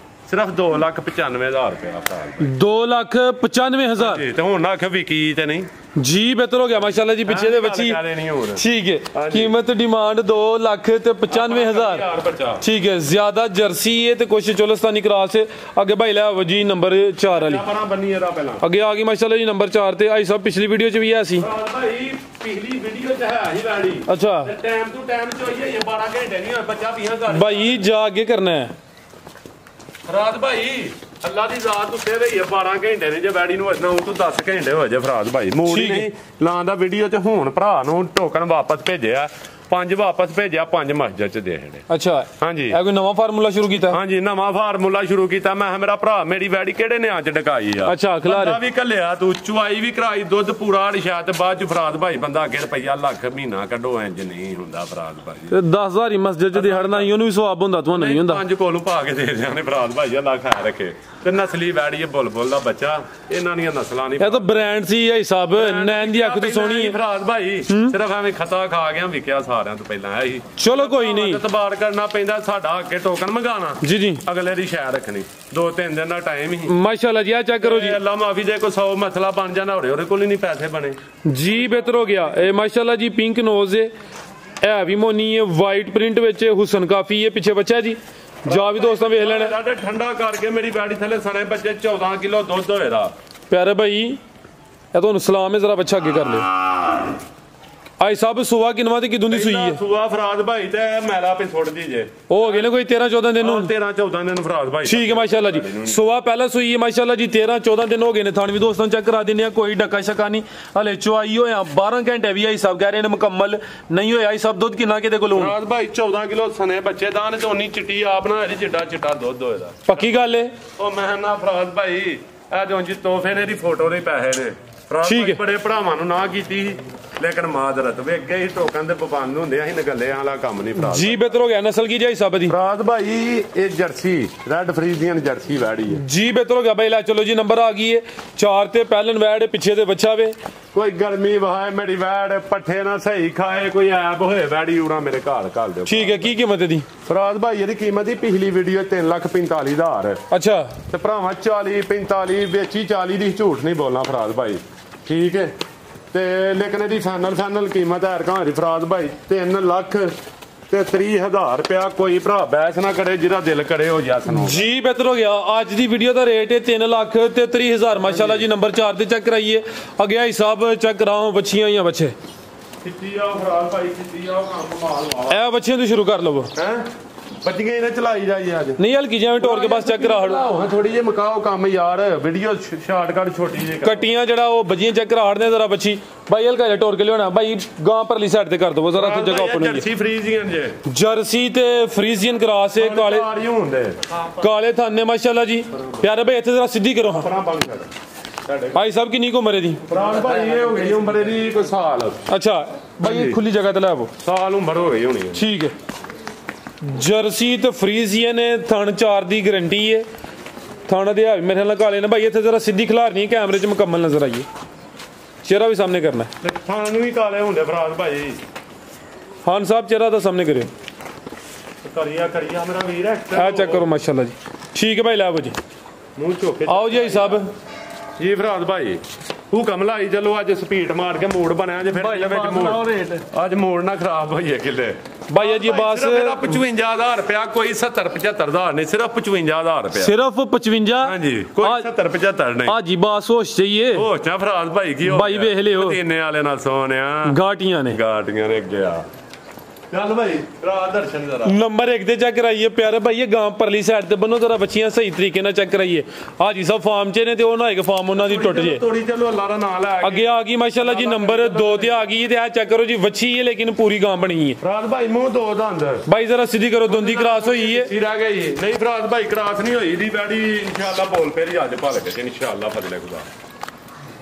A: ਸਿਰਫ 2,95,000 ਰੁਪਇਆ ਫਰਾਜ਼
B: 2,95,000
A: ਜੀ। ਤੇ ਹੁਣ ਨਾ ਆਖਿਓ ਵਿਕੀ ਤੇ ਨਹੀਂ
B: जी बेहतर हो गया माशाल्लाह जी पीछे दे बच्ची ठीक है कीमत डिमांड 2,95,000 ठीक है ज्यादा जर्सी है तो कुछ चोलस्तानी क्रॉस है आगे भाई ला जी नंबर 4 वाली आगे आ गई माशाल्लाह जी नंबर 4 ते आई सब पिछली वीडियो च भी है सी
A: पिछली वीडियो च है ही गाड़ी
B: अच्छा
A: टाइम टू टाइम चाहिए ये 12 घंटे नहीं होए बच्चा 20 घंटे
B: भाई जा आगे करना है
A: ਫਰਾਜ਼ ਭਾਈ ਅੱਲਾ ਦੀ ਜ਼ਾਤ ਉੱਤੇ ਰਹੀ ਹੈ 12 ਘੰਟੇ ਨੇ ਜੇ ਵੈਡੀ ਨੂੰ ਵਜਣਾ ਉਹ ਤੋਂ 10 ਘੰਟੇ ਹੋ ਜਾਏ ਫਰਾਜ਼ ਭਾਈ ਮੂਡ ਹੀ ਨਹੀਂ ਲਾਂ ਦਾ ਵੀਡੀਓ ਚ ਹੁਣ ਭਰਾ ਨੂੰ ਟੋਕਨ ਵਾਪਸ ਭੇਜਿਆ 5 ਵਾਪਸ ਭੇਜਿਆ 5 ਮਸਜਿਦ ਚ ਦੇ ਛੜੇ
B: ਅੱਛਾ
A: ਹਾਂਜੀ
B: ਇਹ ਕੋਈ ਨਵਾਂ ਫਾਰਮੂਲਾ ਸ਼ੁਰੂ ਕੀਤਾ
A: ਹਾਂਜੀ ਨਵਾਂ ਫਾਰਮੂਲਾ ਸ਼ੁਰੂ ਕੀਤਾ ਮੈਂ ਮੇਰਾ ਭਰਾ ਮੇਰੀ ਵੈਡੀ ਕਿਹੜੇ ਨਿਆਂ ਚ ਡਕਾਈ ਆ
B: ਅੱਛਾ ਖਿਲਾਰੇ
A: ਵੀ ਕੱਲਿਆ ਤੂੰ ਚੁਆਈ ਵੀ ਕਰਾਈ ਦੁੱਧ ਪੂਰਾ ਸ਼ਾਇਦ ਬਾਅਦ ਚ ਫਰਾਜ਼ ਭਾਈ ਬੰਦਾ ਅੱਗੇ ਰੁਪਈਆ ਲੱਖ ਮਹੀਨਾ ਕੱਢੋ ਇੰਜ ਨਹੀਂ ਹੁੰਦਾ ਫਰਾਜ਼ ਭਾਈ
B: 10,000 ਹੀ ਮਸਜਿਦ ਚ ਦਿਹਾੜਨਾ ਹੀ ਉਹਨੂੰ ਵੀ ਸਵਾਬ ਹੁੰਦਾ ਤੁਹਾਨੂੰ ਨਹੀਂ ਹੁੰਦਾ
A: 5 ਕੋਲੋਂ ਪਾ ਕੇ ਦੇ ਦਿਆਂਗੇ ਫਰਾਜ਼ ਭਾਈ ਅੱਲਾ ਖਾ ਰੱਖੇ ਤੇ ਨਸਲੀ ਵੈੜੀ ਇਹ ਬੁਲਬੁਲ ਦਾ ਬੱਚਾ ਇਹਨਾਂ ਦੀਆਂ ਨਸਲਾਂ ਨਹੀਂ
B: ਇਹ ਤਾਂ ਬ੍ਰਾਂਡ ਸੀ ਇਹ ਸਭ ਨੈਣ ਦੀ ਅੱਖ ਤੋਂ ਸੋਹਣੀ ਹੈ
A: ਫਰਾਜ਼ ਭਾਈ ਸਿਰਫ ਐਵੇਂ ਖਤਾ ਖਾ ਗਿਆ ਵਿਕਿਆ ਸਾਰਿਆਂ ਤੋਂ ਪਹਿਲਾਂ ਇਹੀ
B: ਚਲੋ ਕੋਈ ਨਹੀਂ
A: ਇਤਬਾਰ ਕਰਨਾ ਪੈਂਦਾ ਸਾਡਾ ਅੱਗੇ ਟੋਕਨ ਮੰਗਾਣਾ
B: ਜੀ ਜੀ
A: ਅਗਲੇ ਦੀ ਸ਼ਾਇਦ ਰੱਖਣੀ 2-3 ਦਿਨ ਦਾ ਟਾਈਮ ਹੀ
B: ਮਾਸ਼ਾਅੱਲਾ ਜੀ ਆ ਚੈੱਕ ਕਰੋ ਜੀ
A: ਅੱਲਾ ਮਾਫੀ ਦੇ ਕੋਈ 100 ਮਸਲਾ ਬਣ ਜਾਂਦਾ ਹੋਰੇ ਉਹਦੇ ਕੋਲ ਹੀ ਨਹੀਂ ਪੈਸੇ ਬਣੇ
B: ਜੀ ਬਿਹਤਰ ਹੋ ਗਿਆ ਇਹ ਮਾਸ਼ਾਅੱਲਾ ਜੀ ਪਿੰਕ ਨੋਜ਼ ਹੈ ਇਹ ਵੀ ਮੋਨੀ ਹੈ ਵਾਈਟ ਪ੍ਰਿੰਟ ਵਿੱਚ ਹੁਸਨ ਕਾਫੀ ਹੈ ਪਿੱਛੇ ਬੱਚਾ ਜੀ ਜਾ ਵੀ ਦੋਸਤਾਂ ਵੇਖ ਲੈਣਾ
A: ਸਾਡੇ ਠੰਡਾ ਕਰਕੇ ਮੇਰੀ ਬੈੜੀ ਥੱਲੇ ਸਣੇ ਬੱਚੇ 14 ਕਿਲੋ ਦੁੱਧ ਹੋਏਦਾ
B: ਪਿਆਰੇ ਭਾਈ ਇਹ ਤੁਹਾਨੂੰ ਸਲਾਮ ਹੈ ਜ਼ਰਾ ਬੱਚਾ ਅੱਗੇ ਕਰ ਲਿਓ ਆਈ ਸਭ ਸੁਵਾ ਕਿਨਵਾ ਤੇ ਕਿਦੋਂ ਦੀ ਸੂਈ ਹੈ
A: ਸੁਆ ਫਰਾਜ਼ ਭਾਈ ਤੇ ਮੈਲਾ ਪੇ ਛੋੜ ਦੀ ਜੇ
B: ਉਹ ਹੋ ਗਏ ਨੇ ਕੋਈ 13-14 ਦਿਨ ਨੂੰ
A: 13-14 ਦਿਨ ਫਰਾਜ਼ ਭਾਈ
B: ਠੀਕ ਹੈ ਮਾਸ਼ਾਅੱਲਾ ਜੀ ਸੁਆ ਪਹਿਲਾਂ ਸੂਈ ਹੈ ਮਾਸ਼ਾਅੱਲਾ ਜੀ 13-14 ਦਿਨ ਹੋ ਗਏ ਨੇ ਥਾਣ ਵੀ ਦੋਸਤਾਂ ਚੈੱਕ ਕਰਾ ਦਿੰਦੇ ਆ ਕੋਈ ਡੱਕਾ ਸ਼ੱਕਾ ਨਹੀਂ ਹਲੇ ਚੁਆਈ ਹੋਇਆ 12 ਘੰਟੇ ਵੀ ਆਈ ਸਭ ਕਹਿ ਰਹੇ ਨੇ ਮੁਕੰਮਲ ਨਹੀਂ ਹੋਇਆ ਆਈ ਸਭ ਦੁੱਧ ਕਿੰਨਾ ਕਿਤੇ ਕੋਲੋਂ
A: ਫਰਾਜ਼ ਭਾਈ 14 ਕਿਲੋ ਸਨੇ ਬੱਚੇ ਦਾਨ ਤੇ ਉਨੀ ਚਿੱਟੀ ਆਪ ਨਾ ਇਹਦੀ ਚਿੱਟਾ ਦੁੱਧ ਹੋਏਦਾ
B: ਪੱਕੀ ਗੱਲ ਹੈ
A: ਉਹ ਮੈਂ ਨਾ ਫਰਾਜ਼ ਭਾਈ ਇਹ ਜੋ ਜੀ ਤੋਹਫੇ ਨੇ ਦੀ ਫੋਟੋ ਦੇ ਪੈਸੇ ਨੇ ਫਰਾਜ਼ ਭਾਈ ਬੜੇ ਭਰਾਵਾਂ ਨੂੰ ਨਾ ਕੀਤੀ ਲੇਕਿਨ ਮਾਦਰਤ ਵੇ ਅੱਗੇ ਹੀ ਟੋਕਨ ਦੇ ਪਾਬੰਦ ਹੁੰਦੇ ਆ ਅਸੀਂ ਨਗੱਲਿਆਂ ਵਾਲਾ ਕੰਮ ਨਹੀਂ ਫਰਾਜ਼
B: ਜੀ ਬਿਹਤਰ ਹੋ ਗਿਆ ਨਸਲ ਕੀ ਜਾਈ ਸਭ ਦੀ
A: ਫਰਾਜ਼ ਭਾਈ ਇਹ ਜਰਸੀ ਰੈੱਡ ਫਰੀਜ਼ੀਅਨ ਜਰਸੀ ਵੈੜੀ ਹੈ
B: ਜੀ ਬਿਹਤਰ ਹੋ ਗਿਆ ਭਾਈ ਲੈ ਚਲੋ ਜੀ ਨੰਬਰ ਆ ਗਈ ਹੈ 4 ਤੇ ਪਹਿਲਨ ਵੈੜ ਪਿੱਛੇ ਦੇ ਬੱਚਾ ਵੇ
A: ਕੋਈ ਗਰਮੀ ਵਹਾਏ ਮੇਰੀ ਵੈੜ ਪੱਠੇ ਨਾ ਸਹੀ ਖਾਏ ਕੋਈ ਐਬ ਹੋਏ ਵੈੜੀ ਉਰਾ ਮੇਰੇ ਘਰ ਘੱਲ ਦਿਓ
B: ਠੀਕ ਹੈ ਕੀ ਕੀਮਤ ਦੀ
A: ਫਰਾਜ਼ ਭਾਈ ਇਹਦੀ ਕੀਮਤ ਹੀ ਪਿਛਲੀ ਵੀਡੀਓ 3,45,000
B: ਅੱਛਾ
A: ਤੇ ਭਰਾਵਾਂ 40-45 ਵੇਚੀ 40 ਦੀ ਝੂਠ ਨਹੀਂ ਬੋਲਣਾ ਫਰਾਜ਼ ਭਾਈ ਠੀਕ ਹੈ ਤੇ ਲੇਕਿਨ ਇਹਦੀ ਫਾਈਨਲ ਕੀਮਤ ਹੈ ਰਕਾਂ ਦੀ ਫਰਾਜ਼ ਭਾਈ 3,30,000 ਰੁਪਇਆ ਕੋਈ ਭਰਾ ਬੈਸ ਨਾ ਕਰੇ ਜਿਹਦਾ ਦਿਲ ਕਰੇ ਉਹ ਜਸ ਨੂੰ
B: ਜੀ ਬਿਹਤਰ ਹੋ ਗਿਆ ਅੱਜ ਦੀ ਵੀਡੀਓ ਦਾ ਰੇਟ ਹੈ 3,30,000 ਮਾਸ਼ਾਅੱਲਾ ਜੀ ਨੰਬਰ 4 ਤੇ ਚੈੱਕ ਕਰਾਈਏ ਅੱਗੇ ਆਈ ਸਾਹਿਬ ਚੈੱਕ ਕਰਾਓ ਬੱਚੀਆਂ ਜਾਂ ਬੱਚੇ
A: ਸਿੱਧੀ ਆਓ ਫਰਾਜ਼ ਭਾਈ ਸਿੱਧੀ ਆਓ ਕੰਮ ਮਾਲ ਵਾਲਾ
B: ਇਹ ਬੱਚਿਆਂ ਤੋਂ ਸ਼ੁਰੂ ਕਰ ਲਵੋ
A: ਹੈ ਬੱਚੀਆਂ ਇਹਨੇ ਚਲਾਈ ਜਾਈਏ ਅੱਜ
B: ਨਹੀਂ ਹਲਕੀ ਜਿਵੇਂ ਟੋਰ ਕੇ ਬਸ ਚੈੱਕ ਕਰਾ ਹੜੋ
A: ਥੋੜੀ ਜਿਹੀ ਮਕਾਓ ਕੰਮ ਯਾਰ ਵੀਡੀਓ ਸ਼ਾਰਟਕਟ ਛੋਟੀ ਜਿਹੀ
B: ਕਟੀਆਂ ਜਿਹੜਾ ਉਹ ਬੱਜੀਆਂ ਚੈੱਕ ਕਰਾ ਹੜਨੇ ਜ਼ਰਾ ਬੱਚੀ ਭਾਈ ਹਲਕਾ ਜਿਹਾ ਟੋਰ ਕੇ ਲਿਆਉਣਾ ਭਾਈ ਗਾਂ ਪਰਲੀ ਸਾਈਡ ਤੇ ਕਰ ਦੋ ਜ਼ਰਾ ਤੇ ਜਗ੍ਹਾ ਓਪਨ ਹੋਈ
A: ਜਰਸੀ ਫਰੀਜ਼ੀਅਨ ਜੇ
B: ਜਰਸੀ ਤੇ ਫਰੀਜ਼ੀਅਨ ਕਰਾਸ ਹੈ ਕਾਲੇ ਥਾਨੇ ਮਾਸ਼ਾਅੱਲਾ ਜੀ ਪਿਆਰੇ ਭਾਈ ਇੱਥੇ ਜ਼ਰਾ ਸਿੱਧੀ ਕਰੋ ਭਾਈ ਸਾਹਿਬ ਕਿੰਨੀ ਕੁ ਉਮਰ ਹੈ ਦੀ
A: ਫਰਾਜ਼ ਭਾਈ ਇਹ ਹੋ ਗਈ ਉਮਰ ਇਹਦੀ ਕੋਈ ਸਾਲ
B: ਅੱਛਾ ਭਾਈ ਖੁੱਲੀ ਜਗ੍ਹਾ ਤੇ ਲੈ ਆਵੋ
A: ਸਾਲ ਉਮਰ ਹੋ ਗਈ ਹੋਣੀ ਹੈ
B: ਠੀਕ ਹੈ ਜਰਸੀ ਤੇ ਫਰੀਜ਼ੀਅਨ ਹੈ ਥਣ 4 ਦੀ ਗਾਰੰਟੀ ਹੈ ਥਾਣਾ ਦੇ ਆ ਮੇਰੇ ਨਾਲ ਕਾਲੇ ਨੇ ਭਾਈ ਇੱਥੇ ਜ਼ਰਾ ਸਿੱਧੀ ਖਿਲਾਰਨੀ ਕੈਮਰੇ 'ਚ ਮੁਕੰਮਲ ਨਜ਼ਰ ਆਈਏ ਚਿਹਰਾ ਵੀ ਸਾਹਮਣੇ ਕਰਨਾ
A: ਹੈ ਥਾਣ ਵੀ ਕਾਲੇ ਹੁੰਦੇ ਫਰਾਜ਼ ਭਾਈ
B: ਖਾਨ ਸਾਹਿਬ ਚਿਹਰਾ ਤਾਂ ਸਾਹਮਣੇ ਕਰਿਓ
A: ਕਰੀਆ ਮੇਰਾ ਵੀਰ ਹੈ
B: ਆ ਚੈੱਕ ਕਰੋ ਮਾਸ਼ਾਅੱਲਾ ਜੀ ਠੀਕ ਹੈ ਭਾਈ ਲੈ ਆਵੋ ਜੀ
A: ਮੂੰਹ ਝੋਕੇ
B: ਆਓ ਜੀ ਸਾਹਿਬ
A: ਜੀ ਫਰਾਜ਼ ਭਾਈ ਹੁਕਮ ਲਾਈ ਚਲੋ ਅੱਜ ਸਪੀਡ ਮਾਰ ਕੇ ਮੂਡ ਬਣਿਆ ਜੇ ਫਿਰ ਵਿੱਚ ਮੂਡ ਅੱਜ ਮੂਡ ਨਾ ਖਰਾਬ ਹੋਈਏ ਕਿਲੇ
B: ਭਾਈ ਜੀ ਬਸ
A: 55,000 ਰੁਪਇਆ ਕੋਈ 70-75,000 ਨਹੀਂ ਸਿਰਫ 55,000 ਰੁਪਇਆ
B: ਸਿਰਫ 55
A: ਹਾਂਜੀ ਕੋਈ 70-75 ਨਹੀਂ
B: ਜੀ ਬਸ ਹੋਸ਼ ਚਾਹੀਏ
A: ਹੋਸ਼ ਨਾ ਫਰਾਜ਼ ਭਾਈ ਕੀ ਹੋ
B: ਭਾਈ ਵੇਖ ਲਿਓ
A: ਮਦੀਨੇ ਵਾਲੇ ਨਾਲ ਸੋਨਿਆ
B: ਗਾਟੀਆਂ ਨੇ
A: ਗਿਆ ਚੱਲ ਭਾਈ ਰਾਤ ਦਰਸ਼ਨ ਜ਼ਰਾ
B: ਨੰਬਰ 1 ਤੇ ਚੈੱਕ ਕਰਾਈਏ ਪਿਆਰੇ ਭਾਈ ਇਹ ਗਾਂ ਪਰਲੀ ਸਾਈਡ ਤੇ ਬੰਨੋ ਜ਼ਰਾ ਬੱਚੀਆਂ ਸਹੀ ਤਰੀਕੇ ਨਾਲ ਚੈੱਕ ਕਰਾਈਏ ਹਾਜੀ ਸਾਹਿਬ ਫਾਰਮ 'ਚ ਨੇ ਤੇ ਉਹ ਨਾ ਇੱਕ ਫਾਰਮ ਉਹਨਾਂ ਦੀ ਟੁੱਟ ਜੇ
A: ਤੋੜੀ ਚਲੋ ਅੱਲਾ ਦਾ ਨਾਮ ਲੈ
B: ਅੱਗੇ ਆ ਗਈ ਮਾਸ਼ਾਅੱਲਾ ਜੀ ਨੰਬਰ 2 ਤੇ ਆ ਗਈ ਤੇ ਆ ਚੈੱਕ ਕਰੋ ਜੀ ਵੱਛੀ ਹੈ ਲੇਕਿਨ ਪੂਰੀ ਗਾਂ ਬਣੀ ਹੈ
A: ਫਰਾਜ਼ ਭਾਈ ਮੂੰਹ ਦੋ ਦੰਦ
B: ਭਾਈ ਜ਼ਰਾ ਸਿੱਧੀ ਕਰੋ ਦੋਂਦੀ ਕ੍ਰਾਸ ਹੋਈ ਹੈ
A: ਰਹਿ ਗਈ ਨਹੀਂ ਫਰਾਜ਼ ਭਾਈ ਕ੍ਰਾਸ ਨਹੀਂ ਹੋਈ ਦੀ ਬੈੜੀ ਇਨਸ਼ਾਅੱਲਾ ਬੋਲ ਫੇਰ ਅੱਜ ਭਲ ਕੇ ਇਨਸ਼ਾਅੱਲਾ ਫਜ਼ਲੇ ਖੁਦਾ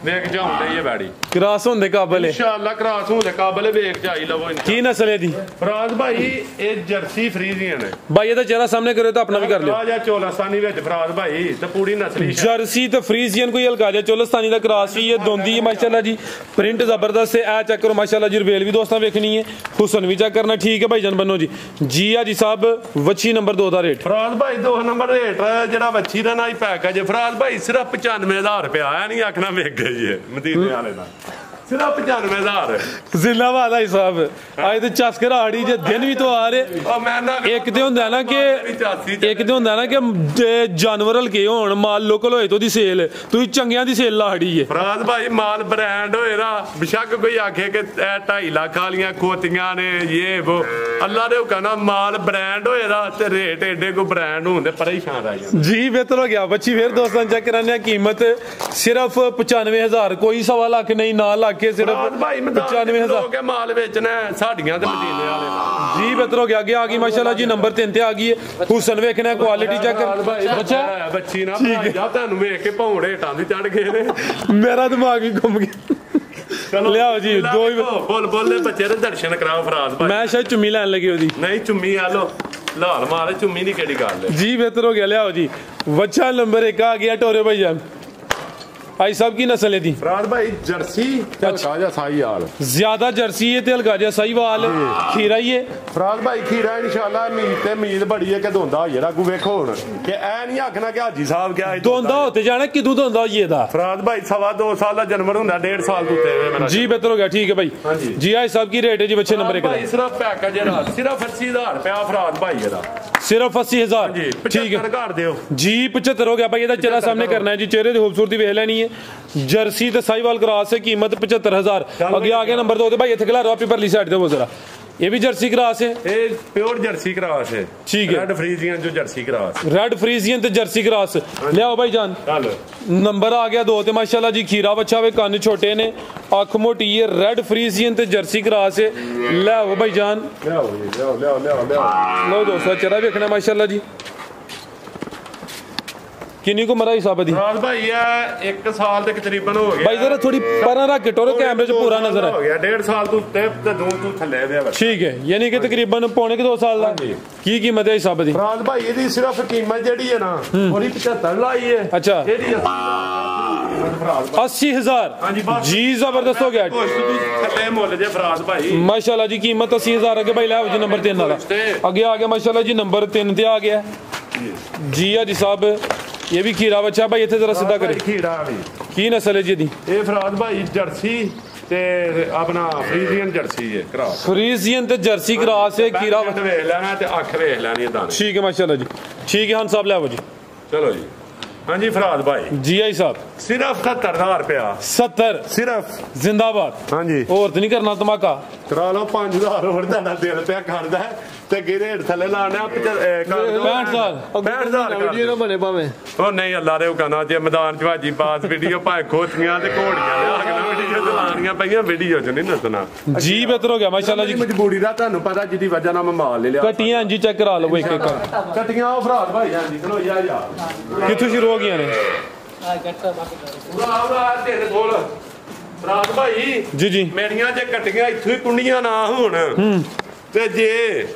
A: ਵੇਖ ਜਾਉਂਦੇ ਇਹ ਵੈੜੀ
B: ਕ੍ਰਾਸ ਹੁੰਦੇ ਕਾਬਲ ਹੈ
A: ਇਨਸ਼ਾਅੱਲਾ ਕਰਾਸ ਹੋਣ ਦੇ ਕਾਬਲ ਹੈ, ਵੇਖ ਜਾਈ ਲਵੋ
B: ਕੀ ਨਸਲ ਹੈ ਦੀ
A: ਫਰਾਜ਼ ਭਾਈ ਇਹ ਜਰਸੀ ਫਰੀਜ਼ੀਅਨ ਹੈ
B: ਭਾਈ ਇਹਦਾ ਚਿਹਰਾ ਸਾਹਮਣੇ ਕਰਿਓ ਤਾਂ ਆਪਣਾ ਵੀ ਕਰ ਲਿਓ
A: ਆ ਜਾ ਚੋਲਾਸਤਾਨੀ ਵਿੱਚ ਫਰਾਜ਼ ਭਾਈ ਤੇ ਪੂਰੀ ਨਸਲੀ
B: ਜਰਸੀ ਤੇ ਫਰੀਜ਼ੀਅਨ ਕੋਈ ਹਲਕਾ ਜਿਹਾ ਚੋਲਸਤਾਨੀ ਦਾ ਕ੍ਰਾਸ ਵੀ ਹੈ ਦੋਂਦੀ ਹੈ ਮਾਸ਼ਾਅੱਲਾ ਜੀ ਪ੍ਰਿੰਟ ਜ਼ਬਰਦਸਤ ਹੈ ਆ ਚੈੱਕ ਕਰੋ ਮਾਸ਼ਾਅੱਲਾ ਜੀ ਰਵੇਲ ਵੀ ਦੋਸਤਾਂ ਵੇਖਣੀ ਹੈ ਹੁਸਨ ਵੀ ਚੈੱਕ ਕਰਨਾ ਠੀਕ ਹੈ ਭਾਈ ਜਾਨ ਬੰਨੋ ਜੀ ਆ ਜੀ ਸਾਹਿਬ ਵੱਛੀ ਨੰਬਰ 2 ਦਾ ਰੇਟ
A: ਫਰਾਜ਼ ਭਾਈ 2 ਨੰਬਰ ਰੇਟ ਜਿਹੜਾ ਵੱਛੀ ਦਾ ਨਾ ਹੀ ਪੈਕੇਜ ਹੈ ਫਰਾਜ਼ ਭਾਈ ਸਿਰਫ 95000 ਰੁਪਇਆ ਆਇਆ ਨਹੀਂ ਆਖਣਾ ਵੇਖ ਗਏ ਜੀ ਮਦੀਨੇ ਵਾਲੇ ਦਾ ਸਿਰਫ 95000
B: ਜ਼ਿੰਦਾਬਾਦ ਆਈ ਸਾਹਿਬ ਅੱਜ ਤੇ ਚਸਕਰ ਆੜੀ ਜੇ ਦਿਨ ਵੀ ਤੋਂ ਆ ਰਹੇ
A: ਉਹ ਮੈਂ ਨਾ
B: ਇੱਕ ਤੇ ਹੁੰਦਾ ਨਾ ਕਿ ਜਾਨਵਰ ਹਲਕੇ ਹੋਣ ਮਾਲ ਲੋਕਲ ਹੋਏ ਤੋਂ ਦੀ ਸੇਲ ਤੁਸੀਂ ਚੰਗਿਆਂ ਦੀ ਸੇਲ ਲਾੜੀ ਏ
A: ਫਰਾਜ਼ ਭਾਈ ਮਾਲ ਬ੍ਰਾਂਡ ਹੋਏ ਨਾ ਬਿਸ਼ੱਕ ਕੋਈ ਆਖੇ ਕਿ 2.5 ਲੱਖ ਵਾਲੀਆਂ ਖੋਤੀਆਂ ਨੇ ਇਹ ਉਹ ਅੱਲਾ ਦੇ ਹੁਕਮ ਮਾਲ ਬ੍ਰਾਂਡ ਹੋਏ ਦਾ ਤੇ ਰੇਟ ਏਡੇ ਕੋ ਬ੍ਰਾਂਡ ਹੁੰਦੇ ਪਰੇਸ਼ਾਨ ਆ ਜਾਂਦੇ
B: ਜੀ ਬਿਹਤਰ ਹੋ ਗਿਆ ਬੱਚੀ ਫੇਰ ਦੋਸਤਾਂ ਚੈੱਕ ਕਰਾਨੇ ਕੀਮਤ ਸਿਰਫ 95000 ਕੋਈ 1.5 ਲੱਖ ਨਹੀਂ ਨਾ ਲੱਖ ਕੇ ਸਿਰਫ 95000
A: ਕੇ ਮਾਲ ਵੇਚਣਾ ਸਾਡੀਆਂ ਤੇ ਮਦੀਨੇ ਵਾਲੇ
B: ਜੀ ਬਿਹਤਰ ਹੋ ਗਿਆ ਅੱਗੇ ਆ ਗਈ ਮਾਸ਼ਾਅੱਲਾ ਜੀ ਨੰਬਰ 3 ਤੇ ਆ ਗਈ ਹੈ ਹੁਸਨ ਵੇਖਣਾ ਕੁਆਲਿਟੀ ਚੈੱਕ ਕਰ
A: ਅੱਛਾ ਬੱਚੀ ਨਾ ਜਾ ਤੁਹਾਨੂੰ ਵੇਖ ਕੇ ਭੌਂੜੇ ਹੇਠਾਂ ਦੀ ਚੜ ਗਏ ਨੇ
B: ਮੇਰਾ ਦਿਮਾਗ ਹੀ ਘੁੰਮ ਗਿਆ ਲਿਆਓ ਜੀ ਦੋ ਹੀ
A: ਬੋਲ ਦੇ ਬੱਚੇ ਦੇ ਦਰਸ਼ਨ ਕਰਾਓ ਫਰਾਜ਼ ਭਾਈ
B: ਮੈਂ ਸ਼ਾਇਦ ਚੁੰਮੀ ਲੈਣ ਲੱਗੀ ਉਹਦੀ
A: ਨਹੀਂ ਚੁੰਮੀ ਆ ਲੋ ਲਾਲ ਮਾਰੇ ਚੁੰਮੀ ਦੀ ਕਿਹੜੀ ਗੱਲ ਹੈ
B: ਜੀ ਬਿਹਤਰ ਹੋ ਗਿਆ ਲਿਆਓ ਜੀ ਵੱਛਾ ਨੰਬਰ 1 ਆ ਗਿਆ ਟੋਰੇ ਭਾਈ ਜਾਨ भाई साहब की नस्ल है दी
A: फराज भाई जर्सी हल्का जा साहीवाल
B: ज्यादा जर्सी है ते हल्का जा साहीवाल खीरा ही है
A: फराज भाई खीरा इंशाल्लाह मीद ते मीद बड़ी है कि धोंदा होई जेड़ा को वेखो हुन कि ऐ नहीं आखना कि हाजी साहब क्या
B: धोंदा होते जाना किदू धोंदा होई एदा
A: फराज भाई 2.5 साल दा जानवर हुंदा 1.5 साल तो उत्ते मेरा
B: जी बेहतर हो गया ठीक है भाई जी भाई साहब की रेट है जी बच्चे नंबर 1
A: भाई सिर्फ पैकेज जेड़ा सिर्फ 80000 रुपया फराज भाई एदा
B: सिर्फ 80000 ठीक है
A: कर दियो
B: जी 75 हो गया भाई एदा चेहरा सामने करना है जी चेहरे की खूबसूरती वेख लेनी है जर्सी ते साहीवाल क्रॉस है कीमत 75000 आगे आ गया नंबर 2 ते भाई इथे खिला रहा परली साइड दे वो जरा ये भी जर्सी क्रॉस है
A: ये प्योर जर्सी क्रॉस है
B: ठीक है
A: रेड फ्रीजियन जो जर्सी क्रॉस
B: रेड फ्रीजियन ते जर्सी क्रॉस ले आओ भाई जान नंबर आ गया 2 ते माशाल्लाह जी खीरा बच्चा वे कान छोटे ने अख मोटी है रेड फ्रीजियन ते जर्सी क्रॉस है ले आओ भाई जान लो दोस्तों चेहरा देखना माशाल्लाह जी किन्नी को मरा हिसाब दी
A: फराज भाई है 1 साल तक तकरीबन हो गया
B: भाई जरा थोड़ी परा रख के टोरो कैमरे च पूरा नजर
A: हो गया 1.5 साल तो उत्ते ते 2 तो थल्ले दे
B: ठीक है यानी कि तकरीबन पौने के 2 साल दा की कीमत है हिसाब दी
A: फराज भाई ਇਹਦੀ सिर्फ कीमत ਜਿਹੜੀ ਹੈ ਨਾ ਉਹਦੀ 75 ਲਾਈ ਹੈ
B: अच्छा
A: ਇਹਦੀ
B: 80000 जी जबरदस्त हो गया
A: थल्ले मुੱਲ ਜੇ फराज भाई
B: माशाल्लाह जी कीमत 80000 आगे भाई ले आओ जी नंबर 3 वाला आगे आ गया माशाल्लाह जी नंबर 3 ते आ गया जी हाजी साहब ये भी खीरा बच्चा भाई इतने जरा सीधा करे
A: खीरा भी
B: की नस्ल है जी दी
A: ये फराज भाई जर्सी ते अपना फ्रीजियन जर्सी है क्रॉस
B: फ्रीजियन ते जर्सी क्रॉस है खीरा
A: वेख लेना ते अख वेख लेनी है दाने
B: ठीक है माशाल्लाह जी ठीक है हां साहब ले आओ जी
A: चलो जी हाँ जी फराज भाई
B: जी आई साहब
A: सिर्फ 70000 रुपया
B: 70
A: सिर्फ
B: जिंदाबाद
A: हाँ जी
B: और तो नहीं करना धमाका
A: करा लो 5000 और दा दिल पे करदा है ਤੇ ਗਿਰੇ ਥੱਲੇ ਲਾਣਾ 65000
C: ਵੀਡੀਓ ਨਾ ਬਣੇ ਭਾਵੇਂ
A: ਉਹ ਨਹੀਂ ਅੱਲਾ ਦੇ ਹੁਕਮ ਜੇ ਮੈਦਾਨ ਚ ਭਾਜੀ ਬਾਤ ਵੀਡੀਓ ਭਾਵੇਂ ਖੋਤੀਆਂ ਤੇ ਘੋੜੀਆਂ ਲਿਆ ਕੇ ਨਾ ਵੀਡੀਓ ਚਲਾਣੀਆਂ ਪਈਆਂ ਵੀਡੀਓ ਚ ਨਹੀਂ ਨਸਣਾ
B: ਜੀ ਬਿਹਤਰ ਹੋ ਗਿਆ ਮਾਸ਼ਾਅੱਲਾ ਜੀ
A: ਮਜਬੂਰੀ ਦਾ ਤੁਹਾਨੂੰ ਪਤਾ ਜਿਹਦੀ ਵਜ੍ਹਾ ਨਾਲ ਮੈਂ ਮਾਲ ਲੈ ਲਿਆ
B: ਕਟੀਆਂ ਜੀ ਚੈੱਕ ਕਰਾ ਲਓ ਇੱਕ ਇੱਕ
A: ਕਟੀਆਂ ਉਹ ਫਰਾਦ ਭਾਈ ਹਾਂਜੀ ਚਲੋ ਯਾਰ
B: ਕਿੱਥੋਂ ਸ਼ੁਰੂ ਹੋ ਗਈਆਂ ਨੇ
A: ਉਹਦਾ ਤੇਰੇ ਕੋਲ ਫਰਾਦ ਭਾਈ
B: ਜੀ
A: ਮੇਰੀਆਂ ਜੇ ਕਟੀਆਂ ਇੱਥੋਂ ਹੀ ਕੁੰਡੀਆਂ ਨਾ ਹੋਣ ਤੇ ਜੇ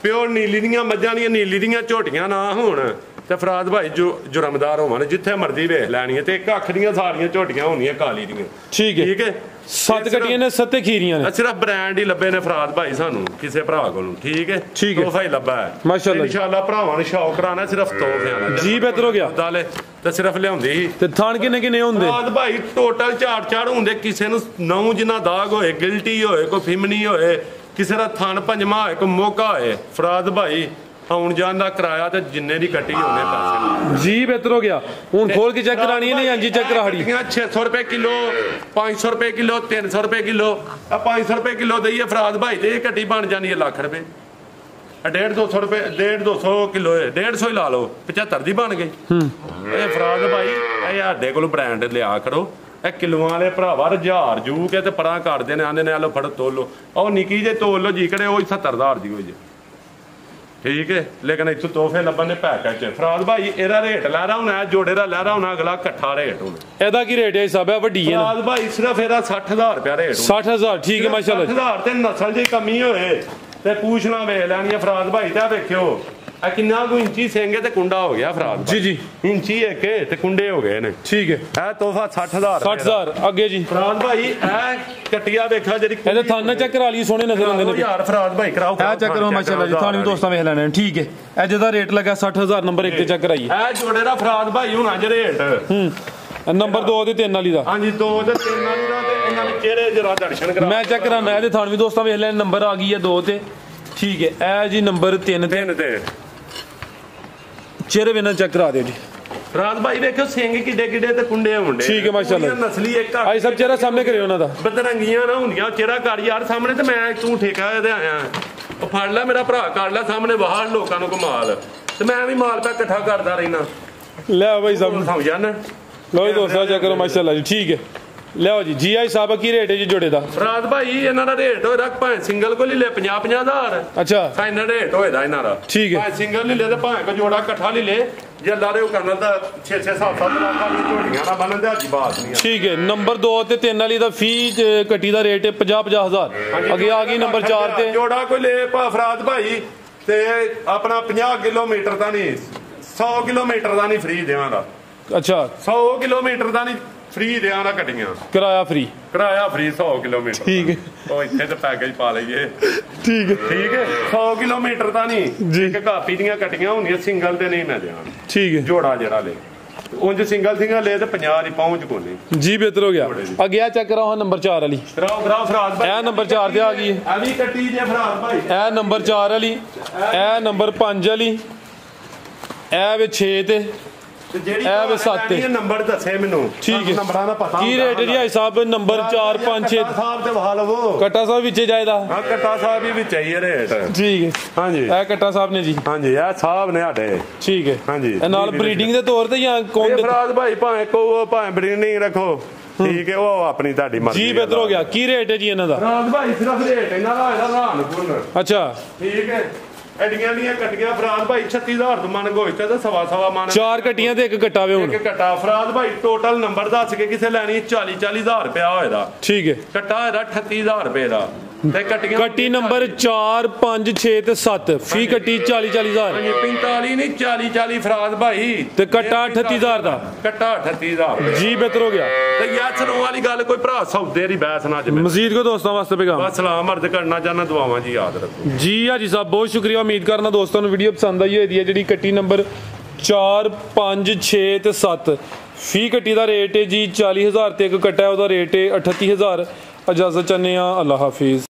A: ਪਿਓਰ ਨੀਲੀ ਦੀਆਂ ਮੱਝਾਂ ਦੀਆਂ ਨੀਲੀ ਦੀਆਂ ਝੋਟੀਆਂ ਨਾ ਹੋਣ ਤੇ ਫਰਾਦ ਭਾਈ ਜੋ ਜੁਰਮਦਾਰ ਹੋਵਣ ਜਿੱਥੇ ਮਰਜ਼ੀ ਵੇਖ ਲੈਣੀ ਹੈ ਤੇ ਇੱਕ ਅੱਖ ਦੀਆਂ ਸਾਰੀਆਂ ਝੋਟੀਆਂ ਹੋਣੀਆਂ ਕਾਲੀ ਦੀਆਂ
B: ਠੀਕ ਹੈ 7 ਕਟੀਆਂ ਨੇ 7 ਖੀਰੀਆਂ ਨੇ
A: ਸਿਰਫ ਬ੍ਰਾਂਡ ਹੀ ਲੱਭੇ ਨੇ ਫਰਾਦ ਭਾਈ ਸਾਨੂੰ ਕਿਸੇ ਭਰਾ ਕੋਲੋਂ ਠੀਕ ਹੈ ਤੋਹਫਾ ਹੀ ਲੱਭਾ ਹੈ
B: ਮਾਸ਼ਾਅੱਲਾ
A: ਇਨਸ਼ਾਅੱਲਾ ਭਰਾਵਾਂ ਨੂੰ ਸ਼ੌਕ ਕਰਾਣਾ ਸਿਰਫ ਤੋਹਫਿਆਂ ਦਾ
B: ਜੀ ਬਿਹਤਰ ਹੋ ਗਿਆ
A: ਦਾਲੇ ਤੇ ਸਿਰਫ ਲਿਆਉਂਦੀ ਸੀ
B: ਤੇ ਥਾਣ ਕਿੰਨੇ ਹੁੰਦੇ
A: ਫਰਾਦ ਭਾਈ ਟੋਟਲ ਝਾੜ ਹੁੰਦੇ ਕਿਸੇ ਨੂੰ 9 ਜਿੰਨਾ ਦਾਗ ਹੋਏ ਗਿਲਟੀ ਹੋਏ ਕੋਈ ਫਿਮਨੀ ਹੋਏ ਕਿਸੇ ਦਾ ਥਣ ਪੰਜਮਾ ਹੋਏ ਕੋਈ ਮੋਕਾ ਹੋਏ ਫਰਾਦ ਭਾਈ ਆਉਣ ਜਾਣ ਦਾ ਕਿਰਾਇਆ ਤੇ ਜਿੰਨੇ ਦੀ ਕੱਟੀ ਉਹਨੇ ਪੈਸੇ
B: ਜੀ ਬਿਹਤਰ ਹੋ ਗਿਆ ਹੁਣ ਖੋਲ ਕੇ ਚੈੱਕ ਕਰਾਣੀ ਹੈ ਨਹੀਂ ਹਾਂਜੀ ਚੈੱਕ ਕਰਾੜੀ
A: 600 ਰੁਪਏ ਕਿਲੋ 500 ਰੁਪਏ ਕਿਲੋ 300 ਰੁਪਏ ਕਿਲੋ ਆ 500 ਰੁਪਏ ਕਿਲੋ ਦਈਏ ਫਰਾਦ ਭਾਈ ਤੇ ਇਹ ਕੱਟੀ ਬਣ ਜਾਣੀ ਹੈ ਲੱਖ ਰੁਪਏ 150 ਰੁਪਏ 150 ਕਿਲੋ 150 ਹੀ ਲਾ ਲਓ 75 ਦੀ ਬਣ ਗਈ ਇਹ ਫਰਾਦ ਭਾਈ ਇਹ ਸਾਡੇ ਕੋਲ ਬ੍ਰਾਂਡ ਲਿਆ ਕਰੋ ਇਹ ਕਿਲੋਆਂ ਵਾਲੇ ਭਰਾਵਾ 1000 ਜੂ ਕੇ ਤੇ ਪਰਾਂ ਕੱਢਦੇ ਨੇ ਆਂਦੇ ਨੇ ਆ ਲੋ ਫੜ ਤੋਲੋ ਉਹ ਨਿੱਕੀ ਜੇ ਤੋਲ ਲੋ ਜੀ ਕਿਹੜੇ ਉਹ 70000 ਦੀ ਹੋਈ ਜੇ ਠੀਕ ਹੈ ਲੇਕਿਨ ਇੱਥੋਂ ਤੋਹਫੇ ਲੱਭਣ ਨੇ ਪੈਕੇਜ ਚ ਫਰਾਦ ਭਾਈ ਇਹਦਾ ਰੇਟ ਲੈ ਰਹਾ ਹੋਣਾ ਜੋੜੇ ਦਾ ਲੈ ਰਹਾ ਹੋਣਾ ਅਗਲਾ ਇਕੱਠਾ ਰੇਟ ਹੋਣਾ
B: ਇਹਦਾ ਕੀ ਰੇਟ ਹੈ ਹਿਸਾਬ ਹੈ ਵੱਡੀ ਹੈ ਨਾ
A: ਫਰਾਦ ਭਾਈ ਸਿਰਫ ਇਹਦਾ 60000 ਰੁਪਇਆ ਰੇਟ
B: 60000 ਠੀਕ ਹੈ ਮਾਸ਼ਾਅੱਲਾ
A: 60000 ਤੇ ਨਸਲ ਦੀ ਕਮੀ ਹੋਏ ਤੇ ਪੂਛਣਾ ਵੇਖ ਲੈਣੀ ਹੈ ਫਰਾਦ ਭਾਈ ਤਾਂ ਵੇਖਿਓ ਆ ਕਿੰਨਾ ਕੋ ਇੰਚੀ ਸਿੰਘ ਤੇ ਕੁੰਡਾ ਹੋ ਗਿਆ ਫਰਾਦ
B: ਜੀ ਜੀ
A: ਇੰਚੀ ਇੱਕ ਤੇ ਕੁੰਡੇ ਹੋ ਗਏ ਨੇ
B: ਠੀਕ ਹੈ
A: ਇਹ ਤੋਹਫਾ 60000
B: 60000 ਅੱਗੇ ਜੀ
A: ਫਰਾਦ ਭਾਈ ਇਹ ਕਟਿਆ ਵੇਖਾ ਜਿਹੜੀ
B: ਇਹਦੇ ਥਾਨਾ ਚੈੱਕ ਕਰਾ ਲਈ ਸੋਹਣੇ ਨਜ਼ਰ ਆਉਂਦੇ ਨੇ
A: ਯਾਰ ਫਰਾਦ ਭਾਈ ਕਰਾਓ
B: ਇਹ ਚੈੱਕ ਕਰੋ ਮਾਸ਼ਾਅੱਲਾ ਜੀ ਤੁਹਾਨੂੰ ਵੀ ਦੋਸਤਾਂ ਵੇਖ ਲੈਣੇ ਨੇ ਠੀਕ ਹੈ ਇਹ ਜਿਹਦਾ ਰੇਟ ਲੱਗਾ 60000 ਨੰਬਰ 1 ਤੇ ਚੈੱਕ ਕਰਾਈਏ
A: ਇਹ ਜੋੜੇ ਦਾ ਫਰਾਦ ਭਾਈ ਹੋਣਾ ਜੇ ਰੇਟ
B: ਨੰਬਰ 2 ਤੇ 3 ਵਾਲੀ ਦਾ
A: ਹਾਂਜੀ 2 ਤੇ 3 ਵਾਲੀ ਦਾ ਤੇ ਇਹਨਾਂ ਦੇ ਚਿਹਰੇ ਜਰਾ ਦਰਸ਼ਨ ਕਰਾ
B: ਮੈਂ ਚੈੱਕ ਕਰਾਣਾ ਇਹਦੇ ਥਾਨ ਵੀ ਦੋਸਤਾਂ ਵੇਖ ਲੈਣ ਨੰਬਰ ਆ ਗਈ ਹੈ 2 ਤੇ ਠੀਕ ਹੈ ਇਹ ਜੀ ਨੰਬਰ 3 ਤੇ
A: 3 ਤੇ
B: ਚਿਹਰੇ ਵੇਨਾਂ ਚੈੱਕ ਕਰਾ ਦਿਓ ਜੀ
A: ਫਰਾਦ ਭਾਈ ਵੇਖੋ ਸਿੰਘ ਕਿੱਡੇ ਕਿੱਡੇ ਤੇ ਕੁੰਡੇ ਹੁੰਦੇ
B: ਠੀਕ ਹੈ ਮਾਸ਼ਾਅੱਲਾ
A: ਨਸਲੀ ਇੱਕ
B: ਆਈ ਸਭ ਚਿਹਰਾ ਸਾਹਮਣੇ ਕਰਿਓ ਉਹਨਾਂ ਦਾ
A: ਬਦਰੰਗੀਆਂ ਨਾ ਹੁੰਦੀਆਂ ਚਿਹਰਾ ਕਰ ਯਾਰ ਸਾਹਮਣੇ ਤੇ ਮੈਂ ਤੂੰ ਠੇਕਾ ਇਹਦੇ ਆਇਆ ਉਹ ਫੜ ਲੈ ਮੇਰਾ ਭਰਾ ਕਰ ਲੈ ਸਾਹਮਣੇ ਬਾਹਰ ਲੋਕਾਂ ਨੂੰ ਕਮਾਲ ਤੇ ਮੈਂ ਵੀ ਮਾਲ ਪਾ ਇਕੱਠਾ ਕਰਦਾ ਰਹਿਣਾ
B: ਲੈ ਭਾਈ ਸਾਹਿਬ
A: ਸਮਝਾਂ ਨਾ
B: ਲਓ ਜੀ ਦੋਸਤਾਂ ਚੈੱਕ ਕਰੋ ਮਾਸ਼ਾਅੱਲਾ ਜੀ ਠੀਕ ਹੈ ਲਿਆਓ ਜੀ ਜੀ ਆਈ ਸਾਹਿਬ ਕੀ ਰੇਟ ਹੈ ਜੀ ਜੋੜੇ ਦਾ
A: ਫਰਾਦ ਭਾਈ ਇਹਨਾਂ ਦਾ ਰੇਟ ਹੋਏਦਾ ਭਾਵੇਂ ਸਿੰਗਲ ਕੋਲ ਹੀ ਲੈ 50,000
B: ਅੱਛਾ
A: ਫਾਈਨਲ ਰੇਟ ਹੋਏਦਾ ਇਹਨਾਂ ਦਾ
B: ਠੀਕ ਹੈ
A: ਭਾਵੇਂ ਸਿੰਗਲ ਲੈ ਤੇ ਭਾਵੇਂ ਕੋ ਜੋੜਾ ਇਕੱਠਾ ਲੈ ਲੈ ਜੇ ਲਾਰੇ ਉਹ ਕਰਨਾ ਤਾਂ 6-6 7-7 ਲੱਖ ਦੀ ਝੋਟੀਆਂ ਦਾ ਬਣਨ ਦੇ ਅੱਜ ਬਾਤ ਨਹੀਂ
B: ਠੀਕ ਹੈ ਨੰਬਰ 2 ਤੇ 3 ਵਾਲੀ ਦਾ ਫੀ ਕੱਟੀ ਦਾ ਰੇਟ ਹੈ 50,000 ਅੱਗੇ ਆ ਗਈ ਨੰਬਰ 4 ਤੇ
A: ਜੋੜਾ ਕੋਈ ਲੈ ਫਰਾਦ ਭਾਈ ਤੇ ਆਪਣਾ 50 ਕਿਲੋਮੀਟਰ ਦਾ ਨਹੀਂ 100 ਕਿਲੋਮੀਟਰ ਦਾ ਨਹੀਂ ਫ੍ਰੀ ਦੇਵਾਂਗਾ
B: ਅੱਛਾ
A: 100 ਕਿਲੋਮੀਟਰ ਦਾ ਨਹੀਂ ਫ੍ਰੀ ਦੇਵਾਂਗਾ ਕੱਟੀਆਂ
B: ਕਿਰਾਇਆ ਫ੍ਰੀ
A: ਕਿਰਾਇਆ ਫ੍ਰੀ 100 ਕਿਲੋਮੀਟਰ
B: ਠੀਕ ਹੈ
A: ਉਹ ਇੱਥੇ ਤੇ ਪੈਕੇਜ ਪਾ ਲਈਏ
B: ਠੀਕ ਹੈ
A: ਠੀਕ ਹੈ 100 ਕਿਲੋਮੀਟਰ ਦਾ ਨਹੀਂ
B: ਜੀ।
A: ਇੱਕ ਕਾਪੀ ਦੀਆਂ ਕੱਟੀਆਂ ਹੁੰਦੀਆਂ ਸਿੰਗਲ ਤੇ ਨਹੀਂ ਮੈਂ ਦੇਵਾਂ
B: ਠੀਕ ਹੈ
A: ਜੋੜਾ ਜਿਹੜਾ ਲੈ ਉਂਝ ਸਿੰਗਲ ਲੈ ਤੇ 50 ਦੀ ਪਹੁੰਚ ਕੋਨੀ
B: ਜੀ ਬਿਹਤਰ ਹੋ ਗਿਆ ਅੱਗੇ ਆ ਚੈੱਕ ਕਰਾਓ ਨੰਬਰ 4 ਵਾਲੀ
A: ਕਰਾਓ ਫਰਾਦ ਭਾਈ
B: ਇਹ ਨੰਬਰ 4 ਤੇ ਆ ਗਈ
A: ਆ ਵੀ ਕੱਟੀ ਜੇ ਫਰਾਦ ਭਾਈ
B: ਇਹ ਨੰਬਰ 4 ਵਾਲੀ ਇਹ ਨੰਬਰ 5 ਵਾਲੀ ਇਹ ਵੇ 6 ਤੇ
A: ਤੇ ਜਿਹੜੀ
B: ਇਹ ਵੀ ਸੱਤ ਤੇ।
A: ਨੰਬਰ ਦੱਸੇ ਮੈਨੂੰ
B: ਠੀਕ ਹੈ
A: ਨੰਬਰਾਂ ਦਾ ਪਤਾ
B: ਕੀ ਰੇਟ ਹੈ ਜੀ ਭਾਈ ਸਾਹਿਬ ਨੰਬਰ 4 5 6
A: ਸਾਹਿਬ ਤੇ ਵਹਾ ਲਵੋ
B: ਕਟਾ ਸਾਹਿਬ ਵਿੱਚੇ ਜਾਇਦਾ
A: ਹਾਂ ਕੱਟਾ ਸਾਹਿਬ ਵੀ ਵਿੱਚ ਹੀ ਰੇਟ
B: ਠੀਕ ਹੈ
A: ਹਾਂਜੀ
B: ਇਹ ਕਟਾ ਸਾਹਿਬ ਨੇ ਜੀ
A: ਹਾਂਜੀ ਇਹ ਸਾਹਿਬ ਨੇ ਸਾਡੇ
B: ਠੀਕ ਹੈ
A: ਹਾਂਜੀ।
B: ਇਹ ਨਾਲ ਬਰੀਡਿੰਗ ਦੇ ਤੌਰ ਤੇ ਜਾਂ ਕੌਣ
A: ਇਹ
B: ਦੇ
A: ਫਰਾਦ ਭਾਈ ਭਾਵੇਂ ਕੋ ਭਾਵੇਂ ਬਰੀਡਿੰਗ ਰੱਖੋ ਠੀਕ ਹੈ ਉਹ ਆਪਣੀ ਤੁਹਾਡੀ ਮਰਜ਼ੀ
B: ਜੀ ਬਿਹਤਰ ਹੋ ਗਿਆ ਕੀ ਰੇਟ ਹੈ ਜੀ ਇਹਨਾਂ ਦਾ
A: ਫਰਾਦ ਭਾਈ ਸਿਰਫ ਰੇਟ ਇਹਨਾਂ ਦਾ ਇਹਦਾ ਰਾਨਪੁਰ
B: ਅੱਛਾ
A: ਠੀਕ ਹੈ ਐਡੀਆਂ ਦੀਆਂ ਕੱਟੀਆਂ ਫਰਾਦ ਭਾਈ 36000 ਤੋਂ ਮਨ ਗੋਇਤਾ ਤੇ ਸਵਾ ਮਨ
B: 4 ਕੱਟੀਆਂ ਤੇ ਇੱਕ ਕੱਟਾ ਵੇ ਹੁਣ
A: ਇੱਕ ਕੱਟਾ ਫਰਾਦ ਭਾਈ ਟੋਟਲ ਨੰਬਰ ਦੱਸ ਕੇ ਕਿਸੇ ਲੈਣੀ 40,000 ਰੁਪਇਆ ਹੋਏਦਾ
B: ਠੀਕ ਹੈ
A: ਕੱਟਾ ਹੋਏਦਾ 38000 ਰੁਪਏ ਦਾ ਤੇ ਕੱਟੀਆਂ
B: ਕੱਟੀ ਨੰਬਰ 4 5 6 ਤੇ 7 ਫੀ ਕੱਟੀ 40,000
A: ਹਾਂਜੀ 45 ਨਹੀਂ 40 ਫਰਾਦ ਭਾਈ
B: ਤੇ ਕੱਟਾ 38,000 ਦਾ
A: ਕੱਟਾ 38,000
B: ਜੀ ਬਿਹਤਰ ਹੋ ਗਿਆ
A: ਤੇ ਯਾਰ ਸਰੋਂ ਵਾਲੀ ਗੱਲ ਕੋਈ ਭਰਾ ਸੌਦੇ ਦੀ ਬਹਿਸ ਨਾ ਜਮੇ
B: ਮਜ਼ੀਦ ਕੋ ਦੋਸਤਾਂ ਵਾਸਤੇ ਪੈਗਾਮ
A: ਬਸ ਸਲਾਮ ਅਰਜ਼ ਕਰਨਾ ਚਾਹਨਾ ਦੁਆਵਾਂ ਜੀ ਯਾਦ ਰੱਖੋ
B: ਜੀ ਹਾਜੀ ਸਾਹਿਬ ਬਹੁਤ ਸ਼ੁਕਰੀਆ ਉਮੀਦ ਕਰਨਾ ਦੋਸਤਾਂ ਨੂੰ ਵੀਡੀਓ ਪਸੰਦ ਆਈ ਹੋਈ ਹੈ ਜਿਹੜੀ ਕੱਟੀ ਨੰਬਰ 4 5 6 ਤੇ 7 ਫੀ ਕੱਟੀ ਦਾ ਰੇਟ ਹੈ ਜੀ 40,000 ਤੇ ਇੱਕ ਕੱਟਾ ਉਹਦਾ ਰੇਟ ਹੈ 38,000 ਇਜਾਜ਼ਤ ਚਾਹੁੰਦੇ ਆ ਅੱਲਾਹ ਹਾਫਿਜ਼।